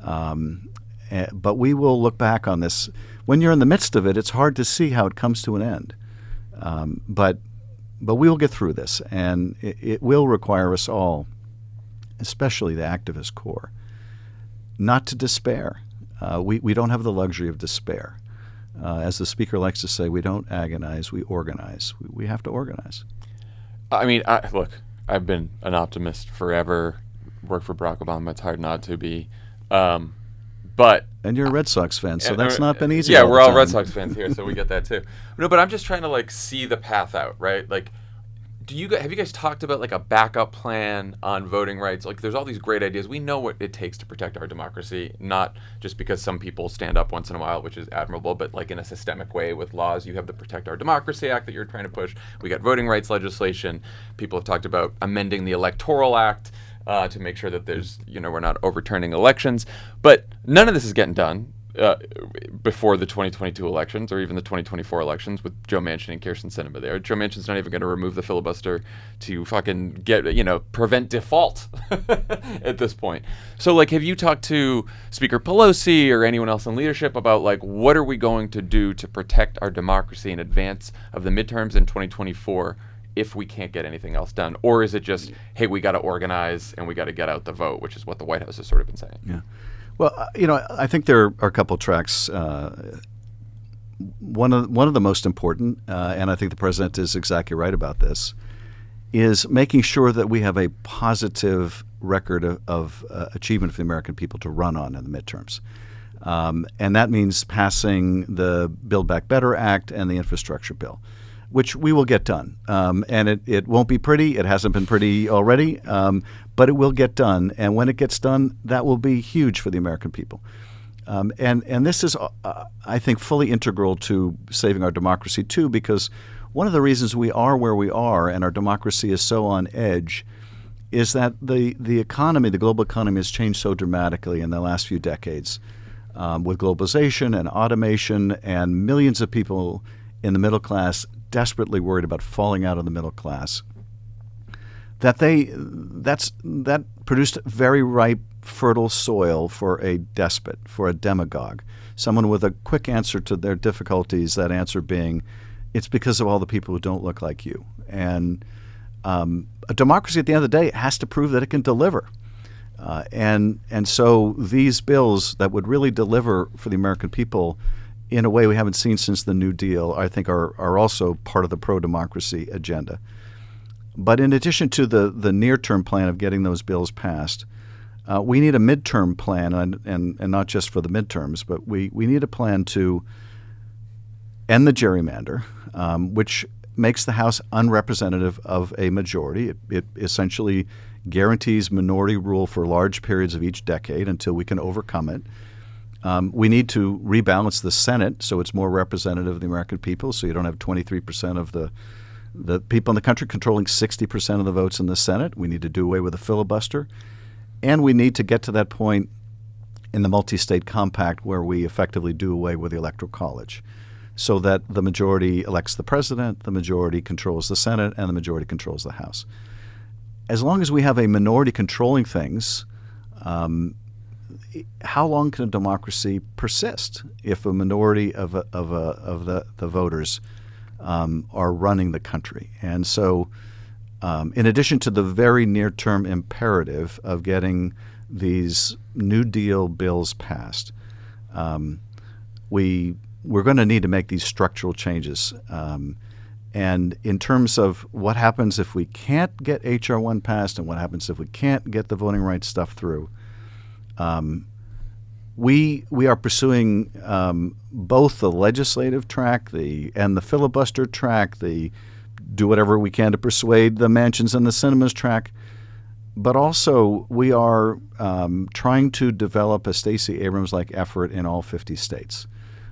But we will look back on this. When you're in the midst of it, it's hard to see how it comes to an end. But we will get through this, and it will require us all, especially the activist core, not to despair. We don't have the luxury of despair. As the speaker likes to say, we don't agonize, we organize. We have to organize. I mean, look, I've been an optimist forever, worked for Barack Obama. It's hard not to be. But and you're a Red Sox fan, so that's not been easy. Yeah, we're all Red Sox fans here, so we get that too. No, but I'm just trying to see the path out, right? Have you guys talked about a backup plan on voting rights? There's all these great ideas. We know what it takes to protect our democracy, not just because some people stand up once in a while, which is admirable, but in a systemic way with laws. You have the Protect Our Democracy Act that you're trying to push. We got voting rights legislation. People have talked about amending the Electoral Act. to make sure that there's, we're not overturning elections. But none of this is getting done before the 2022 elections or even the 2024 elections with Joe Manchin and Kyrsten Sinema there. Joe Manchin's not even going to remove the filibuster to fucking prevent default at this point. So, have you talked to Speaker Pelosi or anyone else in leadership about, what are we going to do to protect our democracy in advance of the midterms in 2024 if we can't get anything else done? Or is it just, hey, we got to organize and we got to get out the vote, which is what the White House has sort of been saying? Yeah. Well, I think there are a couple tracks. One of the most important, and I think the president is exactly right about this, is making sure that we have a positive record of achievement for the American people to run on in the midterms. And that means passing the Build Back Better Act and the infrastructure bill, which we will get done. And it won't be pretty. It hasn't been pretty already, but it will get done. And when it gets done, that will be huge for the American people. And this is, I think, fully integral to saving our democracy, too, because one of the reasons we are where we are and our democracy is so on edge is that the economy, the global economy, has changed so dramatically in the last few decades with globalization and automation and millions of people in the middle class desperately worried about falling out of the middle class, that produced very ripe, fertile soil for a despot, for a demagogue, someone with a quick answer to their difficulties, that answer being, it's because of all the people who don't look like you. And a democracy at the end of the day has to prove that it can deliver. And so these bills that would really deliver for the American people in a way we haven't seen since the New Deal, I think are also part of the pro-democracy agenda. But in addition to the near-term plan of getting those bills passed, we need a midterm plan, and not just for the midterms, but we need a plan to end the gerrymander, which makes the House unrepresentative of a majority. It essentially guarantees minority rule for large periods of each decade until we can overcome it. We need to rebalance the Senate so it's more representative of the American people, so you don't have 23% of the people in the country controlling 60% of the votes in the Senate. We need to do away with the filibuster. And we need to get to that point in the multi-state compact where we effectively do away with the Electoral College so that the majority elects the president, the majority controls the Senate, and the majority controls the House. As long as we have a minority controlling things, how long can a democracy persist if a minority of the voters are running the country? And so in addition to the very near-term imperative of getting these New Deal bills passed, we're going to need to make these structural changes. And in terms of what happens if we can't get H.R. 1 passed and what happens if we can't get the voting rights stuff through, we are pursuing both the legislative track and the filibuster track, the do whatever we can to persuade the Manchins and the Sinemas track, but also we are trying to develop a Stacey Abrams-like effort in all 50 states.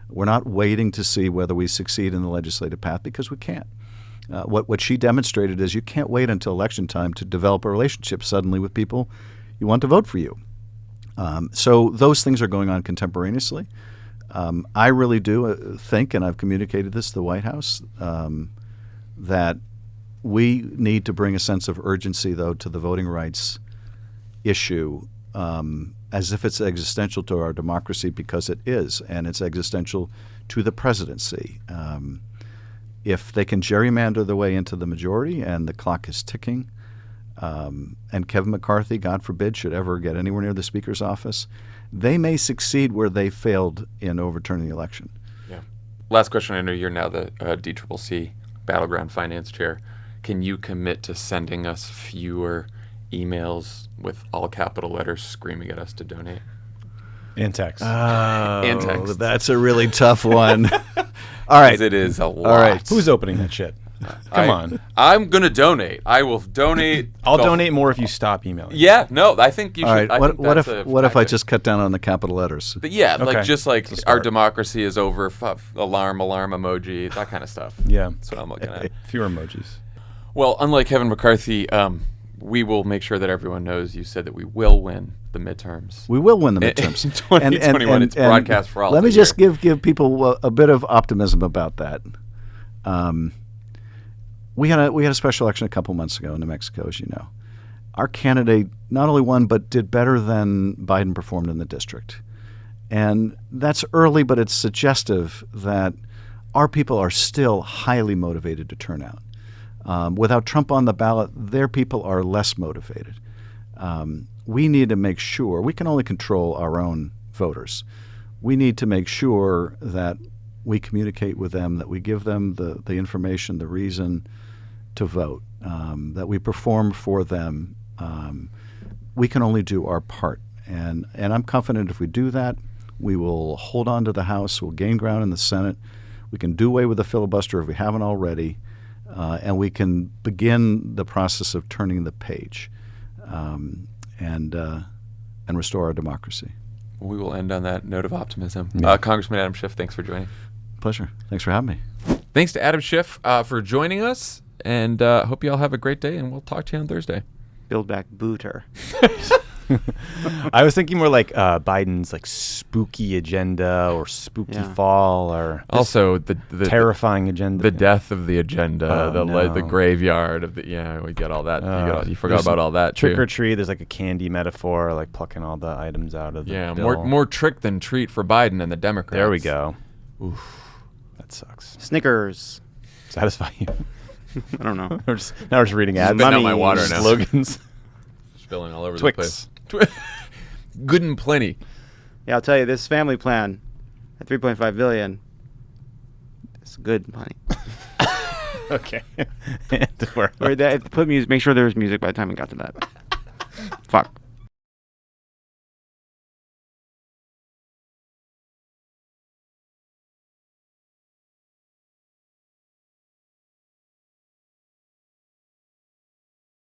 We're not waiting to see whether we succeed in the legislative path because we can't. What she demonstrated is you can't wait until election time to develop a relationship suddenly with people you want to vote for you. So those things are going on contemporaneously. I really do think, and I've communicated this to the White House, that we need to bring a sense of urgency, though, to the voting rights issue as if it's existential to our democracy, because it is, and it's existential to the presidency. If they can gerrymander their way into the majority and the clock is ticking, and Kevin McCarthy, God forbid, should ever get anywhere near the Speaker's office, they may succeed where they failed in overturning the election. Yeah. Last question. I know you're now the DCCC Battleground Finance Chair. Can you commit to sending us fewer emails with all capital letters screaming at us to donate? And text. And text. That's a really tough one. All right. It is a lot. All right. Who's opening that shit? Come on. I'm going to donate. I will donate. I'll donate more if you stop emailing. Yeah, no, I think you All should. right. What if I just cut down on the capital letters? But yeah, Okay. Our democracy is over, alarm emoji, that kind of stuff. Yeah. That's what I'm looking at. Fewer emojis. Well, unlike Kevin McCarthy, we will make sure that everyone knows you said that we will win the midterms. We will win the midterms. In 2021, it's broadcast for all. Let me just give people a bit of optimism about that. We had a special election a couple months ago in New Mexico, as you know. Our candidate not only won, but did better than Biden performed in the district. And that's early, but it's suggestive that our people are still highly motivated to turn out. Without Trump on the ballot, their people are less motivated. We need to make sure, we can only control our own voters. We need to make sure that we communicate with them, that we give them the information, the reason to vote, that we perform for them. We can only do our part. And I'm confident if we do that, we will hold on to the House, we'll gain ground in the Senate, we can do away with the filibuster if we haven't already, and we can begin the process of turning the page and restore our democracy. We will end on that note of optimism. Yeah. Congressman Adam Schiff, thanks for joining. Pleasure. Thanks for having me. Thanks to Adam Schiff for joining us, and hope you all have a great day, and we'll talk to you on Thursday. Build back Booter. I was thinking more like Biden's like spooky agenda or spooky fall or also the terrifying agenda. The death of the agenda, no. the graveyard of the we got all that. You forgot about all that trick too. or treat. There's like a candy metaphor, like plucking all the items out of the bill. more trick than treat for Biden and the Democrats. There we go. Oof, that sucks. Snickers. Satisfy you? I don't know. now we're just reading ads. Spitting out my water now. Slogans. Spilling all over Twix. the place. Good and plenty. Yeah, I'll tell you, this family plan at $3.5 billion is good money. Okay. Make sure there was music by the time we got to that. Fuck.